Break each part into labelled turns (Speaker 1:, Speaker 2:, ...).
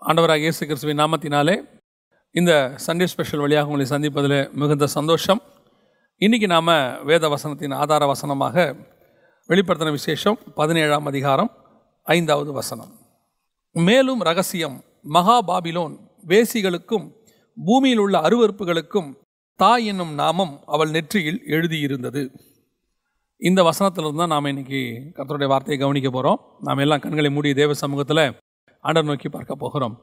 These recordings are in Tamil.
Speaker 1: ஆண்டவராக இயேசு கிறிஸ்துவின் நாமத்தினாலே இந்த சண்டே ஸ்பெஷல் வழியாக உங்களை சந்திப்பதில் மிகுந்த சந்தோஷம். இன்றைக்கி நாம் வேத வசனத்தின் ஆதார வசனமாக வெளிப்படுத்தின விசேஷம் 17ஆம் அதிகாரம் 5வது வசனம். மேலும் ரகசியம், மகா பாபிலோன் வேசிகளுக்கும் பூமியில் உள்ள அருவருப்புகளுக்கும் தாய் என்னும் நாமம் அவள் நெற்றியில் எழுதியிருந்தது. இந்த வசனத்திலிருந்து தான் நாம் இன்றைக்கி கர்த்தருடைய வார்த்தையை கவனிக்க போகிறோம். நாம் எல்லாம் கண்களை மூடி தேவ சமூகத்தில் ஆண்டவர் நோக்கி பார்க்க போகிறோம்.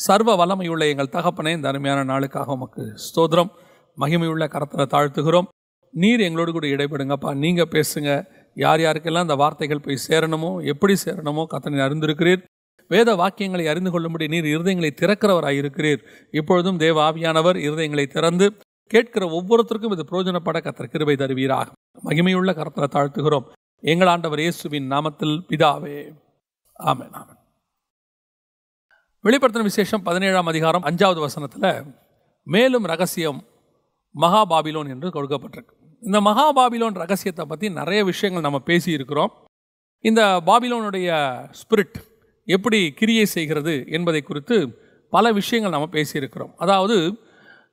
Speaker 1: சர்வ வல்லமையுள்ள எங்கள் தகப்பனே, இந்த அருமையான நாளுக்காக உமக்கு ஸ்தோத்திரம். மகிமையுள்ள கரத்தில் தாழ்த்துகிறோம். நீர் எங்களோடு கூட இடைப்படுங்கப்பா. நீங்கள் பேசுங்க. யார் யாருக்கெல்லாம் இந்த வார்த்தைகள் போய் சேரணுமோ, எப்படி சேரணுமோ கர்த்தர் அறிந்திருக்கிறீர். வேத வாக்கியங்களை அறிந்து கொள்ளும்படி நீர் இருதயங்களை திறக்கிறவராக இருக்கிறீர். இப்பொழுதும் தேவ ஆவியானவர் இருதயங்களை திறந்து கேட்கிற ஒவ்வொருத்தருக்கும் இது பிரயோஜனப்பட கர்த்தர் கிருபை தருவீராக. மகிமையுள்ள கரத்தில் தாழ்த்துகிறோம் எங்கள் ஆண்டவர் இயேசுவின் நாமத்தில் பிதாவே, ஆமென். ஆமென். வெளிப்படுத்தின விசேஷம் 17ஆம் அதிகாரம் 5வது வசனத்தில் மேலும் ரகசியம் மகா பாபிலோன் என்று கொடுக்கப்பட்டிருக்கு. இந்த மகா பாபிலோன் ரகசியத்தை பற்றி நிறைய விஷயங்கள் நம்ம பேசி இருக்கிறோம். இந்த பாபிலோனுடைய ஸ்பிரிட் எப்படி கிரியை செய்கிறது என்பதை குறித்து பல விஷயங்கள் நம்ம பேசியிருக்கிறோம். அதாவது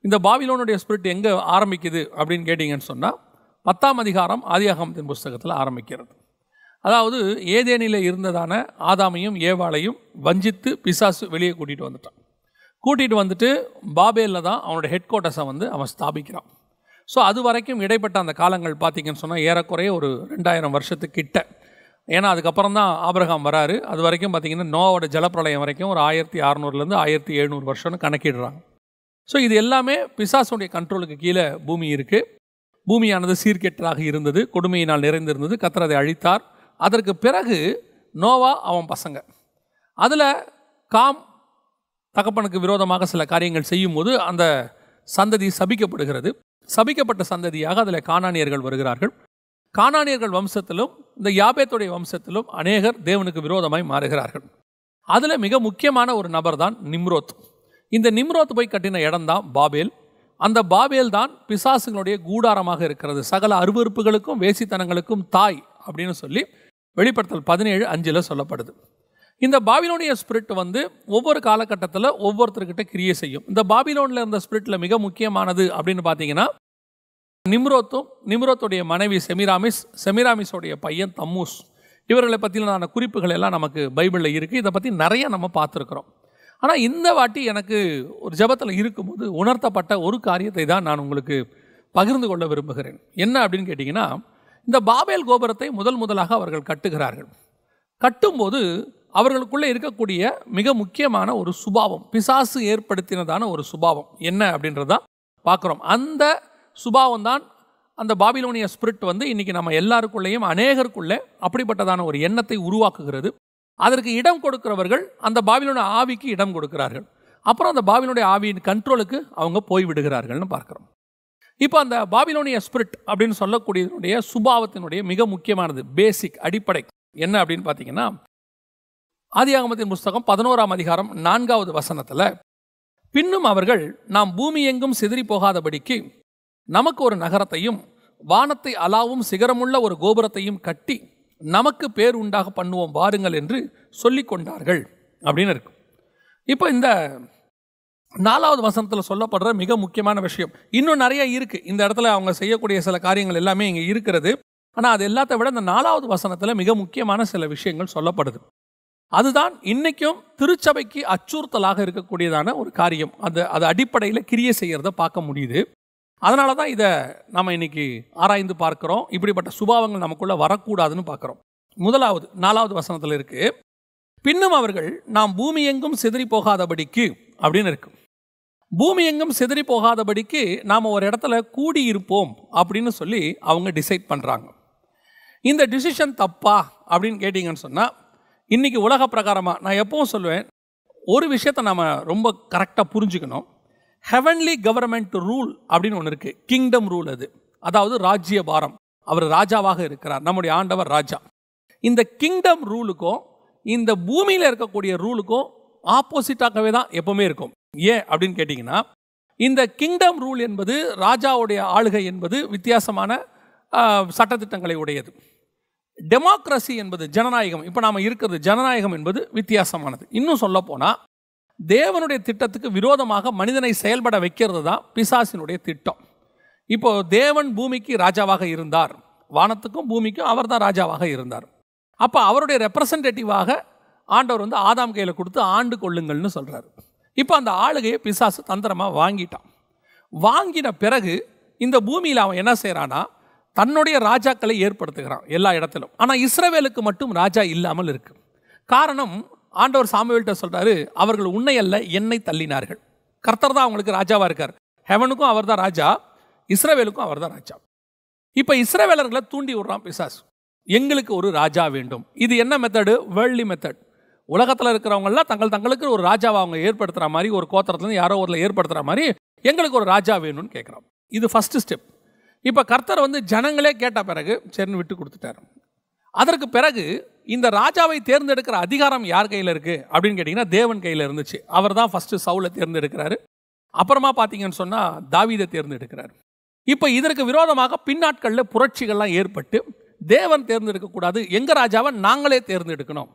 Speaker 1: இந்த பாபிலோனுடைய ஸ்பிரிட் எங்கே ஆரம்பிக்குது அப்படின்னு கேட்டிங்கன்னு சொன்னால் 10ஆம் அதிகாரம் ஆதியாகமத்தின் புஸ்தகத்தில் ஆரம்பிக்கிறது. அதாவது ஏதேனில் இருந்ததான ஆதாமையும் ஏவாளையும் வஞ்சித்து பிசாசு வெளியே கூட்டிகிட்டு வந்துட்டு பாபேலில் தான் அவனோட ஹெட் குவார்ட்டர்ஸை அவன் ஸ்தாபிக்கிறான். ஸோ அது வரைக்கும் இடைப்பட்ட அந்த காலங்கள் பார்த்திங்கன்னு சொன்னால் ஏறக்குறைய ஒரு 2000 வருஷத்துக்கிட்ட. ஏன்னா அதுக்கப்புறம் தான் ஆபிரகாம் வராரு. அது வரைக்கும் பார்த்திங்கன்னா நோவோட ஜலப்பிரளயம் வரைக்கும் ஒரு 1600 1700 வருஷம்னு கணக்கிடுறாங்க. ஸோ இது எல்லாமே பிசாசுடைய கண்ட்ரோலுக்கு கீழே பூமி இருக்குது. பூமியானது சீர்கெட்டதாக இருந்தது, கொடுமையினால் நிறைந்திருந்தது. கர்த்தர் அதை அழித்தார். அதற்கு பிறகு நோவா அவன் பசங்க, அதில் காம் தகப்பனுக்கு விரோதமாக சில காரியங்கள் செய்யும்போது அந்த சந்ததி சபிக்கப்படுகிறது. சபிக்கப்பட்ட சந்ததியாக அதில் கானானியர்கள் வருகிறார்கள். கானானியர்கள் வம்சத்திலும் இந்த யாபேத்துடைய வம்சத்திலும் அநேகர் தேவனுக்கு விரோதமாய் மாறுகிறார்கள். அதில் மிக முக்கியமான ஒரு நபர் தான் நிம்ரோத். இந்த நிம்ரோத் போய் கட்டின இடம் தான் பாபேல். அந்த பாபேல் தான் பிசாசுகளுடைய கூடாரமாக இருக்கிறது. சகல அருவருப்புகளுக்கும் வேசித்தனங்களுக்கும் தாய் அப்படின்னு சொல்லி வெளிப்படுத்தல் 17:5 சொல்லப்படுது. இந்த பாபிலோனிய ஸ்பிரிட் ஒவ்வொரு காலகட்டத்தில் ஒவ்வொருத்தர்கிட்ட கிரியை செய்யும். இந்த பாபிலோனில் இருந்த ஸ்பிரிட்டில் மிக முக்கியமானது அப்படின்னு பார்த்தீங்கன்னா நிம்ரோத்துடைய மனைவி செமிராமிஸோடைய பையன் தம்மூஸ். இவர்களை பற்றின குறிப்புகள் எல்லாம் நமக்கு பைபிளில் இருக்குது. இதை பற்றி நிறைய நம்ம பார்த்துருக்குறோம். ஆனால் இந்த வாட்டி எனக்கு ஒரு ஜெபத்தில் இருக்கும்போது உணர்த்தப்பட்ட ஒரு காரியத்தை தான் நான் உங்களுக்கு பகிர்ந்து கொள்ள விரும்புகிறேன். என்ன அப்படின்னு கேட்டிங்கன்னா, இந்த பாபேல் கோபுரத்தை முதலாக அவர்கள் கட்டுகிறார்கள். கட்டும்போது அவர்களுக்குள்ளே இருக்கக்கூடிய மிக முக்கியமான ஒரு சுபாவம், பிசாசு ஏற்படுத்தினதான ஒரு சுபாவம் என்ன அப்படின்றதான் பார்க்குறோம். அந்த சுபாவம் தான் அந்த பாபிலோனிய ஸ்பிரிட் இன்றைக்கி நம்ம எல்லாருக்குள்ளேயும் அநேகருக்குள்ளே அப்படிப்பட்டதான ஒரு எண்ணத்தை உருவாக்குகிறது. அதற்கு இடம் கொடுக்கிறவர்கள் அந்த பாபிலோனிய ஆவிக்கு இடம் கொடுக்கிறார்கள். அப்புறம் அந்த பாபிலோனிய ஆவியின் கண்ட்ரோலுக்கு அவங்க போய்விடுகிறார்கள்னு பார்க்குறோம். இப்போ அந்த பாபிலோனிய ஸ்பிரிட் அப்படின்னு சொல்லக்கூடியதனுடைய சுபாவத்தினுடைய மிக முக்கியமானது, பேசிக் அடிப்படை என்ன அப்படின்னு பார்த்தீங்கன்னா, ஆதியாகமத்தின் புஸ்தகம் 11ஆம் அதிகாரம் 4வது வசனத்தில், பின்னும் அவர்கள் நாம் பூமி எங்கும் சிதறி போகாதபடிக்கு நமக்கு ஒரு நகரத்தையும் வானத்தை அலாவும் சிகரமுள்ள ஒரு கோபுரத்தையும் கட்டி நமக்கு பேர் உண்டாக பண்ணுவோம் வாருங்கள் என்று சொல்லி கொண்டார்கள் அப்படின்னு இருக்கு. இப்போ இந்த 4வது வசனத்தில் சொல்லப்படுற மிக முக்கியமான விஷயம் இன்னும் நிறைய இருக்குது. இந்த இடத்துல அவங்க செய்யக்கூடிய சில காரியங்கள் எல்லாமே இங்கே இருக்கிறது. ஆனால் அது எல்லாத்த விட இந்த 4வது வசனத்தில் மிக முக்கியமான சில விஷயங்கள் சொல்லப்படுது. அதுதான் இன்றைக்கும் திருச்சபைக்கு அச்சுறுத்தலாக இருக்கக்கூடியதான ஒரு காரியம். அது அடிப்படையில் கிரியை செய்கிறத பார்க்க முடியுது. அதனால தான் இதை நம்ம இன்னைக்கு ஆராய்ந்து பார்க்குறோம். இப்படிப்பட்ட சுபாவங்கள் நமக்குள்ளே வரக்கூடாதுன்னு பார்க்குறோம். முதலாவது 4வது வசனத்தில் இருக்குது, பின்னும் அவர்கள் நாம் பூமி எங்கும் சிதறி போகாதபடிக்கு அப்படின்னு இருக்கு. பூமி எங்கும் சிதறி போகாதபடிக்கு நாம் ஒரு இடத்துல கூடியிருப்போம் அப்படின்னு சொல்லி அவங்க டிசைட் பண்ணுறாங்க. இந்த டிசிஷன் தப்பா அப்படின்னு கேட்டிங்கன்னு சொன்னால், இன்றைக்கி உலக பிரகாரமாக நான் எப்பவும் சொல்லுவேன், ஒரு விஷயத்தை நம்ம ரொம்ப கரெக்டாக புரிஞ்சுக்கணும். ஹெவன்லி கவர்மெண்ட் ரூல் அப்படின்னு ஒன்று இருக்குது, கிங்டம் ரூல். அதாவது ராஜ்ய பாரம். அவர் ராஜாவாக இருக்கிறார், நம்முடைய ஆண்டவர் ராஜா. இந்த கிங்டம் ரூலுக்கும் இந்த பூமியில் இருக்கக்கூடிய ரூலுக்கும் ஆப்போசிட்டாகவே தான் எப்பவுமே இருக்கும். ஏன் அப்படின்னு கேட்டிங்கன்னா, இந்த கிங்டம் ரூல் என்பது, ராஜாவுடைய ஆளுகை என்பது வித்தியாசமான சட்டத்திட்டங்களை உடையது. டெமோக்ரஸி என்பது, ஜனநாயகம், இப்போ நாம் இருக்கிறது ஜனநாயகம் என்பது வித்தியாசமானது. இன்னும் சொல்ல போனால் தேவனுடைய திட்டத்துக்கு விரோதமாக மனிதனை செயல்பட வைக்கிறது தான் பிசாசினுடைய திட்டம். இப்போ தேவன் பூமிக்கு ராஜாவாக இருந்தார், வானத்துக்கும் பூமிக்கும் அவர் தான் ராஜாவாக இருந்தார். அப்போ அவருடைய ரெப்ரசன்டேட்டிவாக ஆண்டவர் வந்து ஆதாம் கையில் கொடுத்து ஆண்டு கொள்ளுங்கள்னு சொல்கிறார். இப்போ அந்த ஆளுகையை பிசாசு தந்திரமாக வாங்கிட்டான். வாங்கின பிறகு இந்த பூமியில் அவன் என்ன செய்கிறான்னா தன்னுடைய ராஜாக்களை ஏற்படுத்துகிறான் எல்லா இடத்திலும். ஆனால் இஸ்ரவேலுக்கு மட்டும் ராஜா இல்லாமல் இருக்கு. காரணம், ஆண்டவர் சாமுவேல்கிட்ட சொல்கிறாரு, அவர்கள் உன்னை அல்ல என்னை தள்ளினார்கள். கர்த்தர் தான் அவங்களுக்கு ராஜாவாக இருக்கார். ஹெவனுக்கும் அவர் தான் ராஜா, இஸ்ரவேலுக்கும் அவர் தான் ராஜா. இப்போ இஸ்ரவேலர்களை தூண்டி விடுறான் பிசாசு, எங்களுக்கு ஒரு ராஜா வேண்டும். இது என்ன மெத்தடு? Worldly method. உலகத்தில் இருக்கிறவங்களாம் தங்களுக்கு ஒரு ராஜாவை அவங்க ஏற்படுத்துகிற மாதிரி, ஒரு கோத்திரத்துலேருந்து யாரோ ஒருல ஏற்படுத்துகிற மாதிரி எங்களுக்கு ஒரு ராஜா வேணும்னு கேட்குறோம். இது ஃபஸ்ட்டு ஸ்டெப். இப்போ கர்த்தர் வந்து ஜனங்களே கேட்ட பிறகு சரின்னு விட்டு கொடுத்துட்டார். அதற்கு பிறகு இந்த ராஜாவை தேர்ந்தெடுக்கிற அதிகாரம் யார் கையில் இருக்குது அப்படின்னு கேட்டிங்கன்னா தேவன் கையில் இருந்துச்சு. அவர் தான் ஃபஸ்ட்டு சவுலை தேர்ந்தெடுக்கிறாரு. அப்புறமா பார்த்தீங்கன்னு சொன்னால் தாவீதை தேர்ந்தெடுக்கிறார். இப்போ இதற்கு விரோதமாக பின்னாட்களில் புரட்சிகள்லாம் ஏற்பட்டு தேவன் தேர்ந்தெடுக்கக்கூடாது, எங்கள் ராஜாவை நாங்களே தேர்ந்தெடுக்கணும்.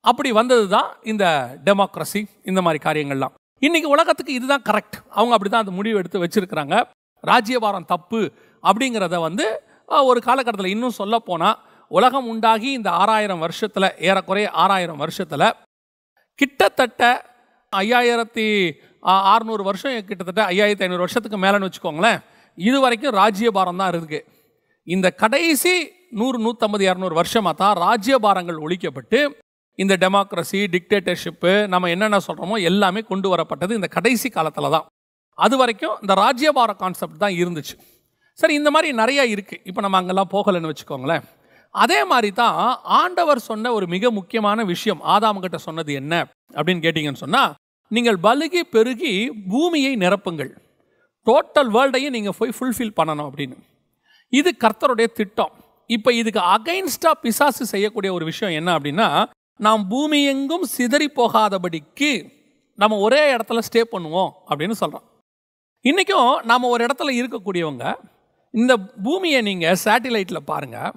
Speaker 1: அப்படி வந்தது தான் இந்த டெமோக்ரஸி, இந்த மாதிரி காரியங்கள்லாம். இன்றைக்கி உலகத்துக்கு இதுதான் கரெக்ட். அவங்க அப்படி தான் அந்த முடிவு எடுத்து வச்சுருக்கிறாங்க. ராஜ்யபாரம் தப்பு அப்படிங்கிறத வந்து ஒரு காலகட்டத்தில் இன்னும் சொல்ல போனால் உலகம் உண்டாகி இந்த 6000 வருஷத்தில், ஏறக்குறைய 6000 வருஷத்தில் கிட்டத்தட்ட 5600 வருஷம், கிட்டத்தட்ட 5500 வருஷத்துக்கு மேலேன்னு வச்சுக்கோங்களேன், இது வரைக்கும் ராஜ்யபாரம் தான் இருக்குது. இந்த கடைசி 100, 150, 200 வருஷமாக தான் ராஜ்யபாரங்கள் ஒழிக்கப்பட்டு இந்த டெமோக்ரஸி, டிக்டேட்டர்ஷிப்பு, நம்ம என்னென்ன சொல்கிறோமோ எல்லாமே கொண்டு வரப்பட்டது இந்த கடைசி காலத்தில் தான். அது வரைக்கும் இந்த ராஜ்யபார கான்செப்ட் தான் இருந்துச்சு. சரி, இந்த மாதிரி நிறையா இருக்குது. இப்போ நம்ம அங்கெல்லாம் போகலைன்னு வச்சுக்கோங்களேன். அதே மாதிரி தான் ஆண்டவர் சொன்ன ஒரு மிக முக்கியமான விஷயம் ஆதாம்கிட்ட சொன்னது என்ன அப்படின்னு கேட்டிங்கன்னு சொன்னால், நீங்கள் பலுகி பெருகி பூமியை நிரப்புங்கள், டோட்டல் வேர்ல்டையும் நீங்கள் போய் ஃபுல்ஃபில் பண்ணணும் அப்படின்னு. இது கர்த்தருடைய திட்டம். இப்போ இதுக்கு அகைன்ஸ்டாக பிசாசு செய்யக்கூடிய ஒரு விஷயம் என்ன அப்படின்னா, நாம் பூமி எங்கும் சிதறி போகாதபடிக்கு நம்ம ஒரே இடத்துல ஸ்டே பண்ணுவோம் அப்படின்னு சொல்கிறோம். இன்றைக்கும் நாம் ஒரு இடத்துல இருக்கக்கூடியவங்க, இந்த பூமியை நீங்கள் சேட்டிலைட்டில் பாருங்கள்,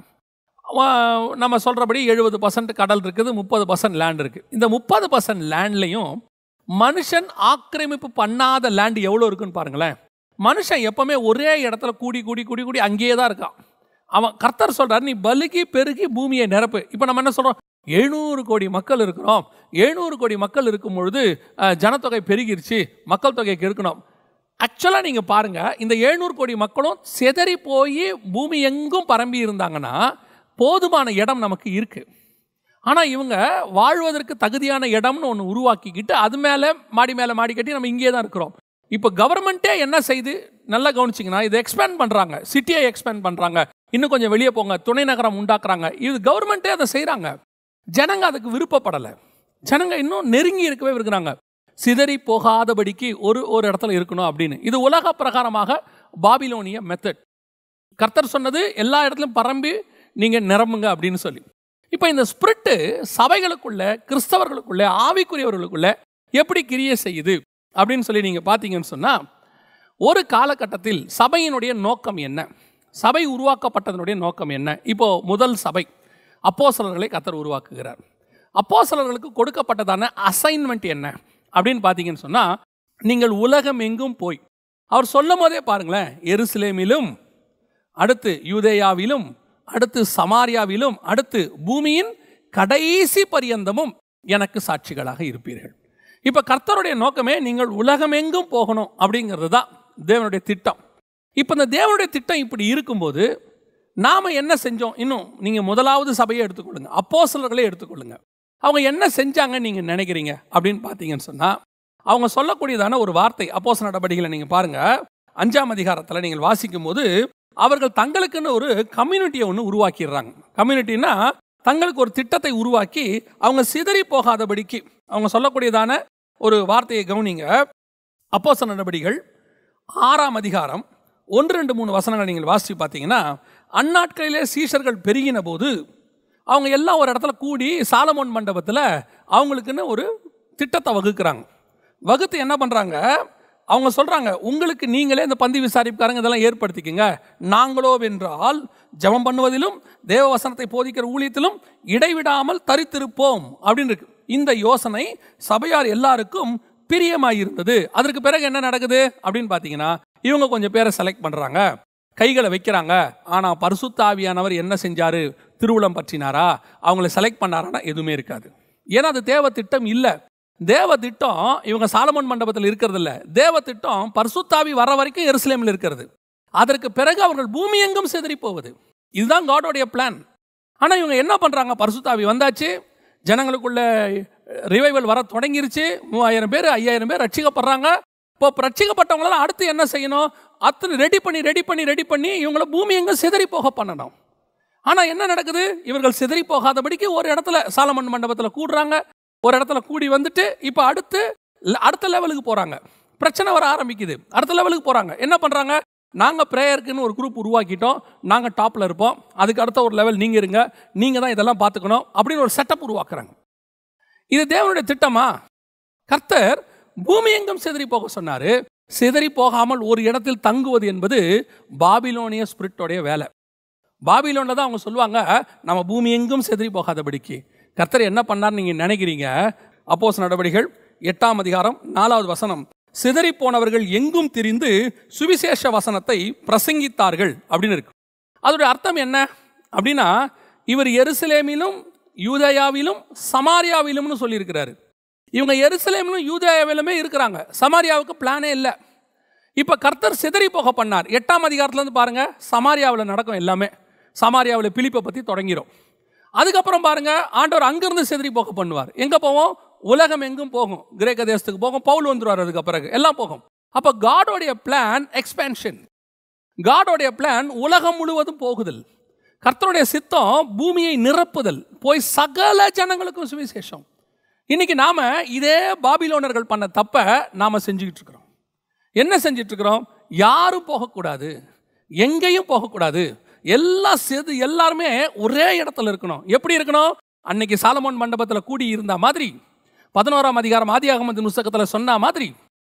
Speaker 1: நம்ம சொல்கிறபடி 70% கடல் இருக்குது, 30% லேண்ட் இருக்குது. இந்த 30% லேண்ட்லேயும் மனுஷன் ஆக்கிரமிப்பு பண்ணாத லேண்ட் எவ்வளோ இருக்குன்னு பாருங்களேன். மனுஷன் எப்போவுமே ஒரே இடத்துல கூடி கூடி கூடி கூடி அங்கேயே தான் இருக்கான். அவன் கர்த்தர் சொல்கிறார், நீ பலுகி பெருகி பூமியை நிரப்பு. இப்போ நம்ம என்ன சொல்கிறோம், 700 கோடி மக்கள் இருக்கிறோம். 700 கோடி மக்கள் இருக்கும் பொழுது ஜனத்தொகை பெருகிருச்சு, மக்கள் தொகைக்கு இருக்கணும். ஆக்சுவலாக நீங்கள் பாருங்கள், இந்த 700 கோடி மக்களும் சிதறி போய் பூமி எங்கும் பரம்பி இருந்தாங்கன்னா போதுமான இடம் நமக்கு இருக்குது. ஆனால் இவங்க வாழ்வதற்கு தகுதியான இடம்னு ஒன்று உருவாக்கிக்கிட்டு அது மேலே மாடி கட்டி நம்ம இங்கே தான் இருக்கிறோம். இப்போ கவர்மெண்ட்டே என்ன செய்து நல்லா கவனிச்சிங்கன்னா, இதை எக்ஸ்பேண்ட் பண்ணுறாங்க, சிட்டியை எக்ஸ்பேண்ட் பண்ணுறாங்க, இன்னும் கொஞ்சம் வெளியே போங்க, துணை நகரம் உண்டாக்குறாங்க. இது கவர்மெண்ட்டே அதை செய்கிறாங்க. ஜனங்க அதுக்கு விருப்பப்படலை. ஜனங்க இன்னும் நெருங்கி இருக்கவே இருக்கிறாங்க, சிதறி போகாதபடிக்கு ஒரு இடத்துல இருக்கணும் அப்படின்னு. இது உலக பிரகாரமாக பாபிலோனிய மெத்தட். கர்த்தர் சொன்னது எல்லா இடத்துலையும் பரம்பி நீங்கள் நிரம்புங்க அப்படின்னு சொல்லி. இப்போ இந்த ஸ்பிரிட்டு சபைகளுக்குள்ள, கிறிஸ்தவர்களுக்குள்ள, ஆவிக்குரியவர்களுக்குள்ள எப்படி கிரியை செய்யுது அப்படின்னு சொல்லி நீங்கள் பார்த்தீங்கன்னு சொன்னால், ஒரு காலகட்டத்தில் சபையினுடைய நோக்கம் என்ன, சபை உருவாக்கப்பட்டதனுடைய நோக்கம் என்ன? இப்போது முதல் சபை அப்போஸ்தலர்களை கர்த்தர் உருவாக்குகிறார். அப்போஸ்தலர்களுக்கு கொடுக்கப்பட்டதான அசைன்மெண்ட் என்ன அப்படின்னு பார்த்தீங்கன்னு சொன்னால், நீங்கள் உலகம் எங்கும் போய், அவர் சொல்லும் போதே பாருங்களேன், எருசலேமிலும், அடுத்து யூதேயாவிலும், அடுத்து சமாரியாவிலும், அடுத்து பூமியின் கடைசி பரியந்தமும் எனக்கு சாட்சிகளாக இருப்பீர்கள். இப்போ கர்த்தருடைய நோக்கமே நீங்கள் உலகமெங்கும் போகணும் அப்படிங்கிறது தான் தேவனுடைய திட்டம். இப்போ இந்த தேவனுடைய திட்டம் இப்படி இருக்கும்போது நாம் என்ன செஞ்சோம்? இன்னும் நீங்கள் முதலாவது சபையை எடுத்துக்கொள்ளுங்க, அப்போஸ்தலர்களே எடுத்துக்கொள்ளுங்க. அவங்க என்ன செஞ்சாங்கன்னு நீங்கள் நினைக்கிறீங்க அப்படின்னு பார்த்தீங்கன்னு சொன்னால், அவங்க சொல்லக்கூடியதான ஒரு வார்த்தை அப்போஸ்தலர் நடபடிகளை நீங்கள் பாருங்கள், 5ஆம் அதிகாரத்தில் நீங்கள் வாசிக்கும் போது, அவர்கள் தங்களுக்குன்னு ஒரு கம்யூனிட்டியை ஒன்று உருவாக்கிடுறாங்க. கம்யூனிட்டின்னா தங்களுக்கு ஒரு திட்டத்தை உருவாக்கி அவங்க சிதறி போகாதபடிக்கு அவங்க சொல்லக்கூடியதான ஒரு வார்த்தையை கவனிங்க. அப்போஸ்தலர் நடபடிகள் 6ஆம் அதிகாரம் 1, 2, 3 வசனங்கள் நீங்கள் வாசித்து பார்த்தீங்கன்னா, அந்நாட்களிலே சீஷர்கள் பெருகின போது அவங்க எல்லாம் ஒரு இடத்துல கூடி சாலமோன் மண்டபத்தில் அவங்களுக்குன்னு ஒரு திட்டத்தை வகுக்கிறாங்க. வகுத்து என்ன பண்ணுறாங்க, அவங்க சொல்கிறாங்க, உங்களுக்கு நீங்களே இந்த பந்தி விசாரிப்புக்காரங்க இதெல்லாம் ஏற்படுத்திக்கங்க, நாங்களோ வென்றால் ஜெபம் பண்ணுவதிலும் தேவ வசனத்தை போதிக்கிற ஊழியத்திலும் இடைவிடாமல் தரித்திருப்போம் அப்படின்னு இருக்கு. இந்த யோசனை சபையார் எல்லாருக்கும் பிரியமாக இருந்தது. அதற்கு பிறகு என்ன நடக்குது அப்படின்னு பார்த்தீங்கன்னா, இவங்க கொஞ்சம் பேரை செலக்ட் பண்ணுறாங்க, கைகளை வைக்கிறாங்க. ஆனால் பரிசுத்த ஆவியானவர் என்ன செஞ்சாரு? திருவுளம் பற்றினாரா? அவங்கள செலக்ட் பண்ணாரான்னா எதுவுமே இருக்காது. ஏன்னா அது தேவ திட்டம் இல்லை. தேவ திட்டம் இவங்க சாலமோன் மண்டபத்தில் இருக்கிறது இல்லை. தேவ திட்டம் பரிசுத்த ஆவி வர வரைக்கும் எருசலேமில் இருக்கிறது. அதற்கு பிறகு அவர்கள் பூமி எங்கும் சிதறி போவது. இதுதான் காடோடைய பிளான். ஆனால் இவங்க என்ன பண்ணுறாங்க? பரிசுத்த ஆவி வந்தாச்சு, ஜனங்களுக்குள்ள ரிவைவல் வர தொடங்கிருச்சு. 3000 பேர் 5000 பேர் ரட்சிக்கப்படுறாங்க. இப்போ ரட்சிக்கப்பட்டவங்களால அடுத்து என்ன செய்யணும்? அத்தனை ரெடி பண்ணி இவங்கள பூமி எங்க சிதறி போக பண்ணணும். ஆனால் என்ன நடக்குது? இவர்கள் சிதறி போகாதபடிக்கு ஒரு இடத்துல சாலமன் மண்டபத்தில் கூடுறாங்க. ஒரு இடத்துல கூடி வந்துட்டு இப்போ அடுத்த லெவலுக்கு போகிறாங்க. பிரச்சனை வர ஆரம்பிக்குது. அடுத்த லெவலுக்கு போகிறாங்க. என்ன பண்ணுறாங்க? நாங்கள் ப்ரேயருக்குன்னு ஒரு குரூப் உருவாக்கிட்டோம், நாங்கள் டாப்பில் இருப்போம், அதுக்கு அடுத்த ஒரு லெவல் நீங்கள் இருங்க, நீங்கள் தான் இதெல்லாம் பார்த்துக்கணும் அப்படின்னு ஒரு செட்டப் உருவாக்குறாங்க. இது தேவனுடைய திட்டமா? கர்த்தர் பூமி எங்கும் சிதறி போக சொன்னார். சிதறி போகாமல் ஒரு இடத்தில் தங்குவது என்பது பாபிலோனிய ஸ்பிரிட்டோடைய வேலை. பாபிலோனில் தான் அவங்க சொல்லுவாங்க, நம்ம பூமி எங்கும் சிதறி போகாதபடிக்கு. கர்த்தர் என்ன பண்ணார்னு நீங்கள் நினைக்கிறீங்க? அப்போஸ்தலர் நடவடிக்கைகள் 8ஆம் அதிகாரம் 4வது வசனம், சிதறி போனவர்கள் எங்கும் திரிந்து சுவிசேஷ வசனத்தை பிரசங்கித்தார்கள் அப்படின்னு இருக்கு. அதோடைய அர்த்தம் என்ன அப்படின்னா, இவர் எருசலேமிலும் யூதேயாவிலும் சமாரியாவிலும்னு சொல்லியிருக்கிறாரு. இவங்க எருசலேமிலும் யூதேயாவிலுமே இருக்கிறாங்க. சமாரியாவுக்கு பிளானே இல்லை. இப்போ கர்த்தர் சிதறி போக பண்ணார். 8ஆம் அதிகாரத்துலேருந்து பாருங்க, சமாரியாவில் நடக்கும் எல்லாமே. சமாரியாவில் பிலிப்பை பற்றி தொடங்கிடும். அதுக்கப்புறம் பாருங்க, ஆண்டவர் அங்கிருந்து சிதறி போக பண்ணுவார். எங்கே போவோம்? உலகம் எங்கும் போகும். கிரேக்க தேசத்துக்கு போகும், பவுல் வந்துருவார், அதுக்கு பிறகு எல்லாம் போகும். அப்போ காடோடைய பிளான் எக்ஸ்பேன்ஷன். காடோடைய பிளான் உலகம் முழுவதும் போகுதல். கர்த்தருடைய சித்தம் பூமியை நிரப்புதல், போய் சகல ஜனங்களுக்கும் சுவிசேஷம். இன்னைக்கு நாம இதே பாபிலோனர்கள் பண்ண தப்ப நாம செஞ்சுக்கிட்டு இருக்கிறோம். என்ன செஞ்சிட்டு இருக்கிறோம்? யாரும் போகக்கூடாது, எங்கேயும் போகக்கூடாது, எல்லாருமே ஒரே இடத்துல இருக்கணும். எப்படி இருக்கணும்? அன்னைக்கு சாலமோன் மண்டபத்தில் கூடி இருந்த மாதிரி, 11ஆம் அதிகாரம் ஆதியாகமத்தின் புத்தகத்தில் சொன்ன மாதிரி,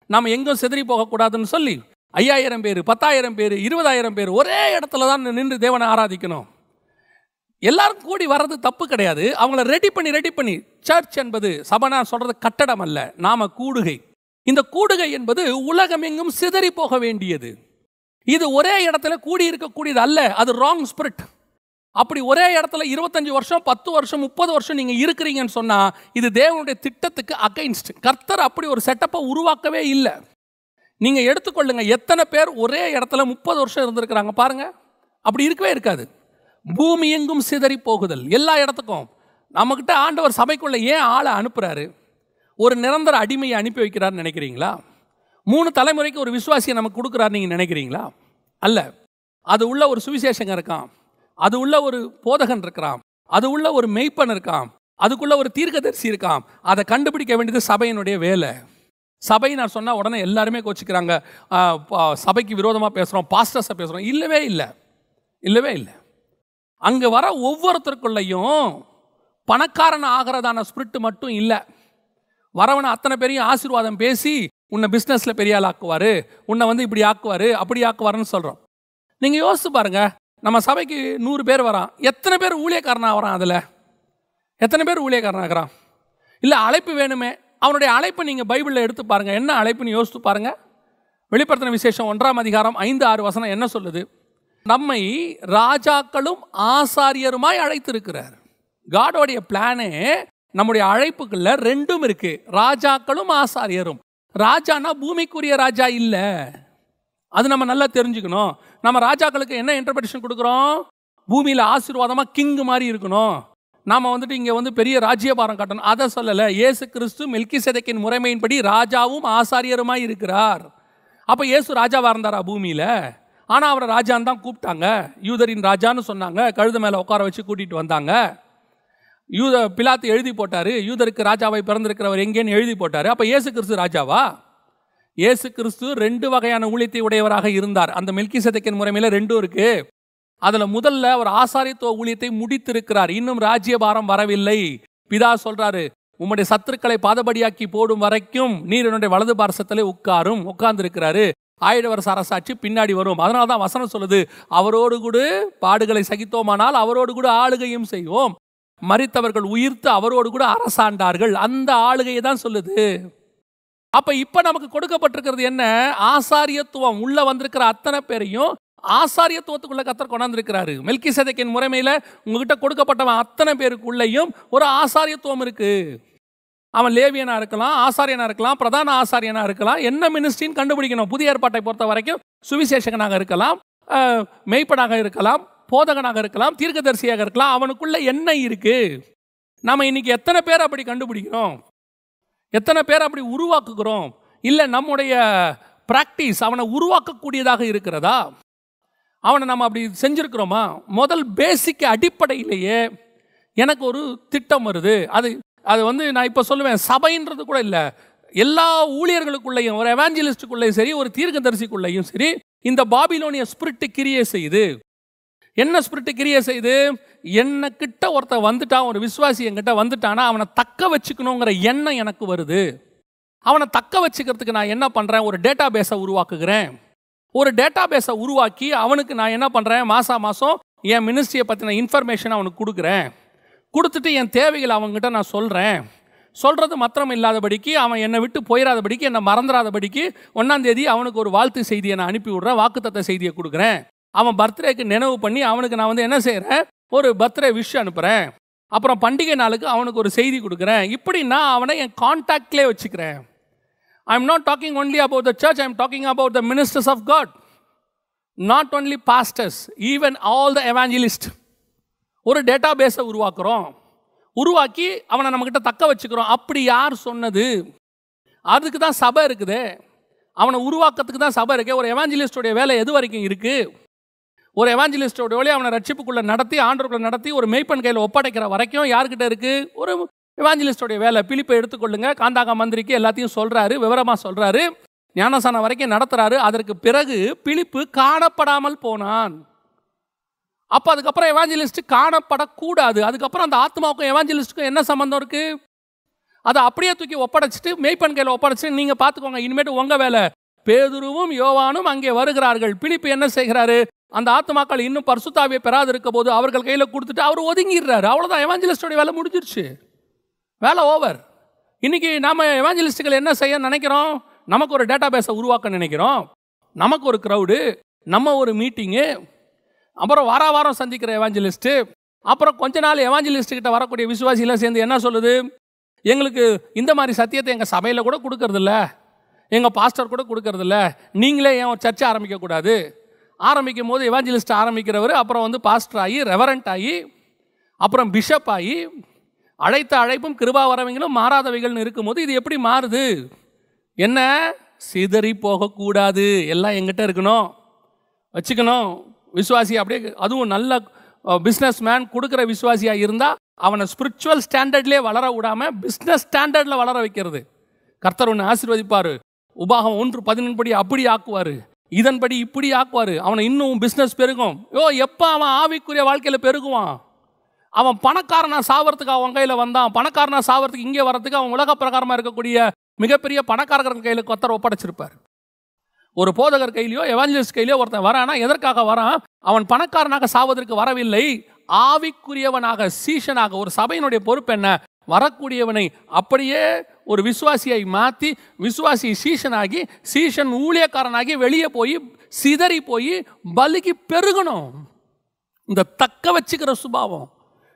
Speaker 1: நாம் எங்கும் சிதறி போகக்கூடாதுன்னு சொல்லி 5000 பேர் 10,000 பேர் 20,000 பேர் ஒரே இடத்துல தான் நின்று தேவனை ஆராதிக்கணும். எல்லாரும் கூடி வர்றது தப்பு கிடையாது. அவங்கள ரெடி பண்ணி சர்ச் என்பது சபனா சொல்றது கட்டடம் அல்ல, நாம கூடுகை. இந்த கூடுகை என்பது உலகம் எங்கும் சிதறி போக வேண்டியது. இது ஒரே இடத்துல கூடி இருக்கக்கூடியது அல்ல. அது ராங் ஸ்பிரிட். அப்படி ஒரே இடத்துல 25 வருஷம் 10 வருஷம் 30 வருஷம் நீங்க இருக்கிறீங்கன்னு சொன்னா இது தேவனுடைய திட்டத்துக்கு அகைன்ஸ்ட். கர்த்தர் அப்படி ஒரு செட்டப்பை உருவாக்கவே இல்லை. நீங்க எடுத்துக்கொள்ளுங்க, எத்தனை பேர் ஒரே இடத்துல 30 வருஷம் இருந்திருக்கிறாங்க பாருங்க. அப்படி இருக்கவே இருக்காது. பூமி எங்கும் சிதறி போகுதல் எல்லா இடத்துக்கும். நம்மகிட்ட ஆண்டவர் சபைக்குள்ள ஏன் ஆளை அனுப்புறாரு? ஒரு நிரந்தர அடிமையை அனுப்பி வைக்கிறாருன்னு நினைக்கிறீங்களா? 3 தலைமுறைக்கு ஒரு விசுவாசியை நமக்கு கொடுக்குறாரு நீங்க நினைக்கிறீங்களா? அல்ல. அது உள்ள ஒரு சுவிசேஷங்க இருக்கான், அது உள்ள ஒரு போதகன் இருக்கிறான், அது உள்ள ஒரு மெய்ப்பன் இருக்கான், அதுக்குள்ள ஒரு தீர்க்கதரிசி இருக்கான். அதை கண்டுபிடிக்க வேண்டியது சபையினுடைய வேலை. சபை நான் சொன்னா உடனே எல்லாருமே கோச்சிக்கிறாங்க, சபைக்கு விரோதமாக பேசுகிறோம், பாஸ்டர்ஸை பேசுகிறோம். இல்லவே இல்லை. அங்கே வர ஒவ்வொருத்தருக்குள்ளையும் பணக்காரன் ஆகிறதான ஸ்பிரிட் மட்டும் இல்லை. வரவனை அத்தனை பேரையும் ஆசீர்வாதம் பேசி உன்னை பிஸ்னஸில் பெரிய ஆள் ஆக்குவார், உன்னை இப்படி ஆக்குவார் அப்படி ஆக்குவாருன்னு சொல்கிறோம். நீங்கள் யோசிச்சு பாருங்க, நம்ம சபைக்கு 100 பேர் வரான், எத்தனை பேர் ஊழியக்காரனாக வரான்? அதில் எத்தனை பேர் ஊழியக்காரனாகிறான்? இல்லை அழைப்பு வேணுமே, அவனுடைய அழைப்பை நீங்கள் பைபிளில் எடுத்து பாருங்கள். என்ன அழைப்புன்னு யோசித்து பாருங்கள். வெளிப்படுத்தின விசேஷம் 1ஆம் அதிகாரம் 5-6 வசனம் என்ன சொல்லுது? நம்மை ராஜாக்களும் ஆசாரியருமாய் அழைத்திருக்கிறார். காடோடைய பிளானே நம்முடைய அழைப்புக்குள்ள 2ம் இருக்கு, ராஜாக்களும் ஆசாரியரும். ராஜானா பூமிக்குரிய ராஜா இல்லை, அது நம்ம நல்லா தெரிஞ்சுக்கணும். நம்ம ராஜாக்களுக்கு என்ன இன்டர்பிரேஷன் கொடுக்குறோம்? பூமியில் ஆசீர்வாதமாக கிங் மாதிரி இருக்கணும், நாம் இங்கே பெரிய ராஜ்யபாரம் காட்டணும், அதை சொல்லலை. இயேசு கிறிஸ்து மெல்கிசேதேக்கின் முறைமையின்படி ராஜாவும் ஆசாரியருமாய் இருக்கிறார். அப்போ இயேசு ராஜாவாக இருந்தாரா பூமியில்? ஆனால் அவரை ராஜான்னு தான் கூப்பிட்டாங்க. யூதரின் ராஜான்னு சொன்னாங்க. கழுத மேலே உட்கார வச்சு கூட்டிகிட்டு வந்தாங்க. பிலாத்து எழுதி போட்டார், யூதருக்கு ராஜாவை பிறந்திருக்கிறவர் எங்கேன்னு எழுதி போட்டார். அப்போ இயேசு கிறிஸ்து ராஜாவா? இயேசு கிறிஸ்து 2 வகையான ஊழியத்தை உடையவராக இருந்தார். அந்த மெல்கிசேதேக்கின் முறைமையில் 2 இருக்கு. அதில் முதல்ல அவர் ஆசாரியத்துவ ஊழியத்தை முடித்திருக்கிறார். இன்னும் ராஜ்யபாரம் வரவில்லை. பிதா சொல்றாரு, உம்முடைய சத்துருக்களை பாதபடியாக்கி போடும் வரைக்கும் நீர் என்னுடைய வலது பார்சத்திலே உட்கார்ந்திருக்கிறாரு. 1000 வருஷ அரசாட்சி பின்னாடி வரும். அதனால தான் வசனம் சொல்லுது, அவரோடு கூட பாடுகளை சகித்தோமானால் அவரோடு கூட ஆளுகையும் செய்வோம். மரித்தவர்கள் உயிர்த்து அவரோடு கூட அரசாண்டார்கள். அந்த ஆளுகையை தான் சொல்லுது. அப்ப இப்ப நமக்கு கொடுக்கப்பட்டிருக்கிறது என்ன? ஆசாரியத்துவம். உள்ள வந்திருக்கிற அத்தனை பேரையும் ஆசாரியத்துவத்துக்குள்ள கர்த்தர் கொண்டாந்துருக்கிறாரு. மெல்கிசேதேக்கின் முறைமையில உங்ககிட்ட கொடுக்கப்பட்டவன் அத்தனை பேருக்குள்ளேயும் ஒரு ஆசாரியத்துவம் இருக்கு. அவன் லேவியனா இருக்கலாம், ஆசாரியனா இருக்கலாம், பிரதான ஆசாரியனா இருக்கலாம், என்ன மினிஸ்ட்ரின்னு கண்டுபிடிக்கணும். புதிய ஏற்பாட்டை பொறுத்த வரைக்கும் சுவிசேஷகனாக இருக்கலாம், மெய்ப்பனாக இருக்கலாம், போதகனாக இருக்கலாம், தீர்க்கதரிசியாக இருக்கலாம். அவனுக்குள்ள என்ன இருக்கு? நாம இன்னைக்கு எத்தனை பேர் அப்படி கண்டுபிடிக்கிறோம்? எத்தனை பேர் அப்படி உருவாக்குகிறோம்? இல்லை நம்முடைய பிராக்டிஸ் அவனை உருவாக்கக்கூடியதாக இருக்கிறதா? அவனை நம்ம அப்படி செஞ்சிருக்கிறோமா? முதல் பேசிக் அடிப்படையிலேயே எனக்கு ஒரு திட்டம் வருது. அது வந்து நான் இப்போ சொல்லுவேன், சபைன்றது கூட இல்லை, எல்லா ஊழியர்களுக்குள்ளேயும், ஒரு எவாஞ்சலிஸ்டுக்குள்ளேயும் சரி, ஒரு தீர்க்கதரிசிக்குள்ளேயும் சரி, இந்த பாபிலோனிய ஸ்பிரிட் கிரியை செய்யுது. என்ன ஸ்பிரிட் கிரியை செய்யுது? என்ன கிட்ட ஒருத்தர் வந்துட்டான், ஒரு விசுவாசி என்கிட்ட வந்துட்டானா அவனை தக்க வச்சுக்கணுங்கிற எண்ணம் எனக்கு வருது. அவனை தக்க வச்சுக்கிறதுக்கு நான் என்ன பண்ணுறேன்? ஒரு டேட்டா பேஸை உருவாக்குகிறேன். ஒரு டேட்டா பேஸை உருவாக்கி அவனுக்கு நான் என்ன பண்ணுறேன்? மாதம் என் மினிஸ்ட்ரியை பற்றின இன்ஃபர்மேஷன் அவனுக்கு கொடுக்குறேன். கொடுத்துட்டு என் தேவைகளை அவங்ககிட்ட நான் சொல்கிறேன். சொல்கிறது மாத்திரம் இல்லாதபடிக்கு, அவன் என்னை விட்டு போயிடாதபடிக்கு, என்னை மறந்துடாதபடிக்கு 1ஆம் தேதி அவனுக்கு ஒரு வாழ்த்து செய்தியை நான் அனுப்பி விட்றேன், வாக்குத்தத்த செய்தியை கொடுக்குறேன். அவன் பர்த்டேக்கு நினைவு பண்ணி அவனுக்கு நான் வந்து என்ன செய்கிறேன்? ஒரு பர்த்டே விஷ் அனுப்புகிறேன். அப்புறம் பண்டிகை நாளுக்கு அவனுக்கு ஒரு செய்தி கொடுக்குறேன். இப்படி நான் அவனை என் கான்டாக்ட்லேயே வச்சுக்கிறேன். I am not talking only about the church, I am talking about the ministers of God. Not only pastors, even all the evangelist. ஒரு டேட்டா பேஸை உருவாக்குறோம், உருவாக்கி அவனை நம்மக்கிட்ட தக்க வச்சுக்கிறோம். அப்படி யார் சொன்னது? அதுக்கு தான் சபை இருக்குது. அவனை உருவாக்கத்துக்கு தான் சபை இருக்கு. ஒரு எவாஞ்சலிஸ்டோடைய வேலை எது வரைக்கும் இருக்குது? ஒரு எவாஞ்சலிஸ்டோட வேலையை அவனை ரட்சிப்புக்குள்ளே நடத்தி, ஆண்டவர்களை நடத்தி, ஒரு மெய்ப்பன் கையில் ஒப்படைக்கிற வரைக்கும் யார்கிட்ட இருக்குது? ஒரு எவாஞ்சலிஸ்டோடைய வேலை. பிலிப்பை எடுத்துக்கொள்ளுங்க, காந்தாகா மந்திரிக்கு எல்லாத்தையும் சொல்கிறாரு, விவரமாக சொல்கிறாரு, ஞானசானம் வரைக்கும் நடத்துகிறாரு. அதற்கு பிறகு பிலிப்பு காணப்படாமல் போனான். அப்போ அதுக்கப்புறம் எவாஞ்சலிஸ்ட் காணப்படக்கூடாது. அதுக்கப்புறம் அந்த ஆத்மாவுக்கும் எவாஞ்சலிஸ்ட்டுக்கும் என்ன சம்பந்தம் இருக்குது? அதை அப்படியே தூக்கி ஒப்படைச்சிட்டு, மெய்ப்பன் கையில் ஒப்படைச்சிட்டு, நீங்கள் பார்த்துக்கோங்க, இனிமேட்டு உங்கள் வேலை. பேதுருவும் யோவானும் அங்கே வருகிறார்கள். பிலிப்பு என்ன செய்கிறாரு? அந்த ஆத்மாக்கள் இன்னும் பரிசுத்தாவியை பெறாது இருக்க போது அவர்கள் கையில் கொடுத்துட்டு அவர் ஒதுங்கிடுறாரு. அவ்வளோதான், எவாஞ்சலிஸ்டோடைய வேலை முடிஞ்சிருச்சு, வேலை ஓவர். இன்னைக்கு நாம எவாஞ்சலிஸ்டுகள் என்ன செய்ய நினைக்கிறோம்? நமக்கு ஒரு டேட்டா பேஸை உருவாக்க நினைக்கிறோம், நமக்கு ஒரு க்ரௌடு, நம்ம ஒரு மீட்டிங்கு, அப்புறம் வாரம் சந்திக்கிற எவாஞ்சலிஸ்ட்டு, அப்புறம் கொஞ்ச நாள் எவாஞ்சலிஸ்ட் கிட்ட வரக்கூடிய விசுவாசிலாம் சேர்ந்து என்ன சொல்லுது? எங்களுக்கு இந்த மாதிரி சத்தியத்தை எங்கள் சபையில் கூட கொடுக்கறதில்ல, எங்கள் பாஸ்டர் கூட கொடுக்கறதில்ல, நீங்களே ஏன் ஒரு சர்ச்சை ஆரம்பிக்கக்கூடாது? ஆரம்பிக்கும் போது எவாஞ்சலிஸ்ட் ஆரம்பிக்கிறவர் அப்புறம் வந்து பாஸ்டர் ஆகி, ரெவரண்ட் ஆகி, அப்புறம் பிஷப் ஆகி, அழைத்த அழைப்பும் கிருபா வரவைகளும் மாறாதவைகள்னு இருக்கும்போது இது எப்படி மாறுது? என்ன? சிதறி போகக்கூடாது, எல்லாம் எங்கிட்ட இருக்கணும், வச்சுக்கணும். விசுவாசி அப்படியே, அதுவும் நல்ல பிஸ்னஸ் மேன் கொடுக்குற விசுவாசியாக இருந்தால் அவனை ஸ்பிரிச்சுவல் ஸ்டாண்டர்ட்லேயே வளர விடாமல் பிஸ்னஸ் ஸ்டாண்டர்டில் வளர வைக்கிறது. கர்த்தர் ஒன்று ஆசீர்வதிப்பார். உபாகம் 1:14 படி அப்படி ஆக்குவார், இதன்படி இப்படி ஆக்குவார். அவனை இன்னும் பிஸ்னஸ் பெருகும். எப்போ அவன் ஆவிக்குரிய வாழ்க்கையில் பெருகுவான்? அவன் பணக்காரனா சாவறதுக்கு அவன் கையில் வந்தான். பணக்காரனா சாவறதுக்கு இங்கே வர்றதுக்கு அவன் உலக பிரகாரமாக இருக்கக்கூடிய மிகப்பெரிய பணக்காரர்கள் கையில் கர்த்தர் ஒப்படைச்சிருப்பார். ஒரு போதகர் கையிலையோ எவாஞ்சலிஸ்ட் கையிலையோ ஒருத்தன் வரானா எதற்காக வரான்? அவன் பணக்காரனாக சாவதற்கு வரவில்லை, ஆவிக்குரியவனாக, சீஷனாக. ஒரு சபையினுடைய பொறுப்பு என்ன? வரக்கூடியவனை அப்படியே ஒரு விசுவாசியை மாற்றி, விசுவாசி சீஷனாகி, சீஷன் ஊழியக்காரனாகி வெளியே போய் சிதறி போய் பலிக்கு பெருகணும். இந்த தக்க வச்சுக்கிற சுபாவம்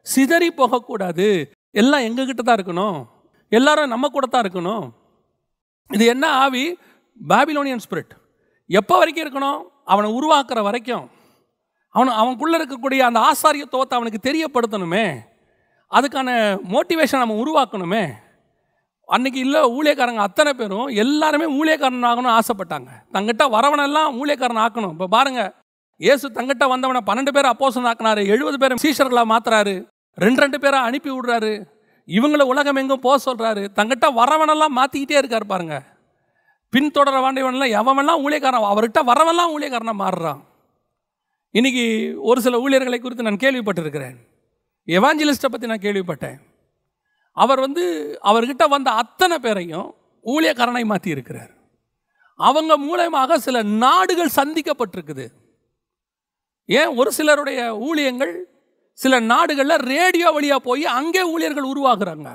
Speaker 1: சிதறி போகக்கூடாது. எல்லாம் எங்ககிட்ட தான் இருக்கணும், எல்லாரும் நம்ம கூட தான் இருக்கணும். இது என்ன ஆவி? Babylonian spirit. எப்போ வரைக்கும் இருக்கணும்? அவனை உருவாக்குற வரைக்கும். அவனுக்குள்ளே இருக்கக்கூடிய அந்த ஆசாரியத்துவத்தை அவனுக்கு தெரியப்படுத்தணுமே, அதுக்கான மோட்டிவேஷன் நம்ம உருவாக்கணுமே. அன்னைக்கு இல்லை, ஊழியக்காரங்க அத்தனை பேரும் எல்லாருமே ஊழியக்காரன் ஆகணும்னு ஆசைப்பட்டாங்க. தங்கிட்ட வரவனெல்லாம் ஊழியக்காரன் ஆக்கணும். இப்போ பாருங்க, இயேசு தங்கிட்ட வந்தவனை 12 பேர் அப்போஸ்தலன் ஆக்கினாரு, 70 பேரை சீஷர்களாக மாத்துறாரு, 2 பேரை அனுப்பி விடுறாரு, இவங்களை உலகம் எங்கும் போக சொல்றாரு. தங்கிட்ட வரவனெல்லாம் மாற்றிக்கிட்டே இருக்காரு பாருங்க. பின்தொடர வேண்டியவன்லாம் எவன்லாம் ஊழியக்காரன், அவர்கிட்ட வரவெல்லாம் ஊழியக்காரனாக மாறுறான். இன்னைக்கு ஒரு சில ஊழியர்களை குறித்து நான் கேள்விப்பட்டிருக்கிறேன். எவாஞ்சலிஸ்ட்டை பற்றி நான் கேள்விப்பட்டேன். அவர் அவர்கிட்ட வந்த அத்தனை பேரையும் ஊழியக்காரனை மாற்றி இருக்கிறார். அவங்க மூலமாக சில நாடுகள் சந்திக்கப்பட்டிருக்குது. ஏன்? ஒரு சிலருடைய ஊழியங்கள் சில நாடுகளில் ரேடியோ வழியாக போய் அங்கே ஊழியர்கள் உருவாகுறாங்க.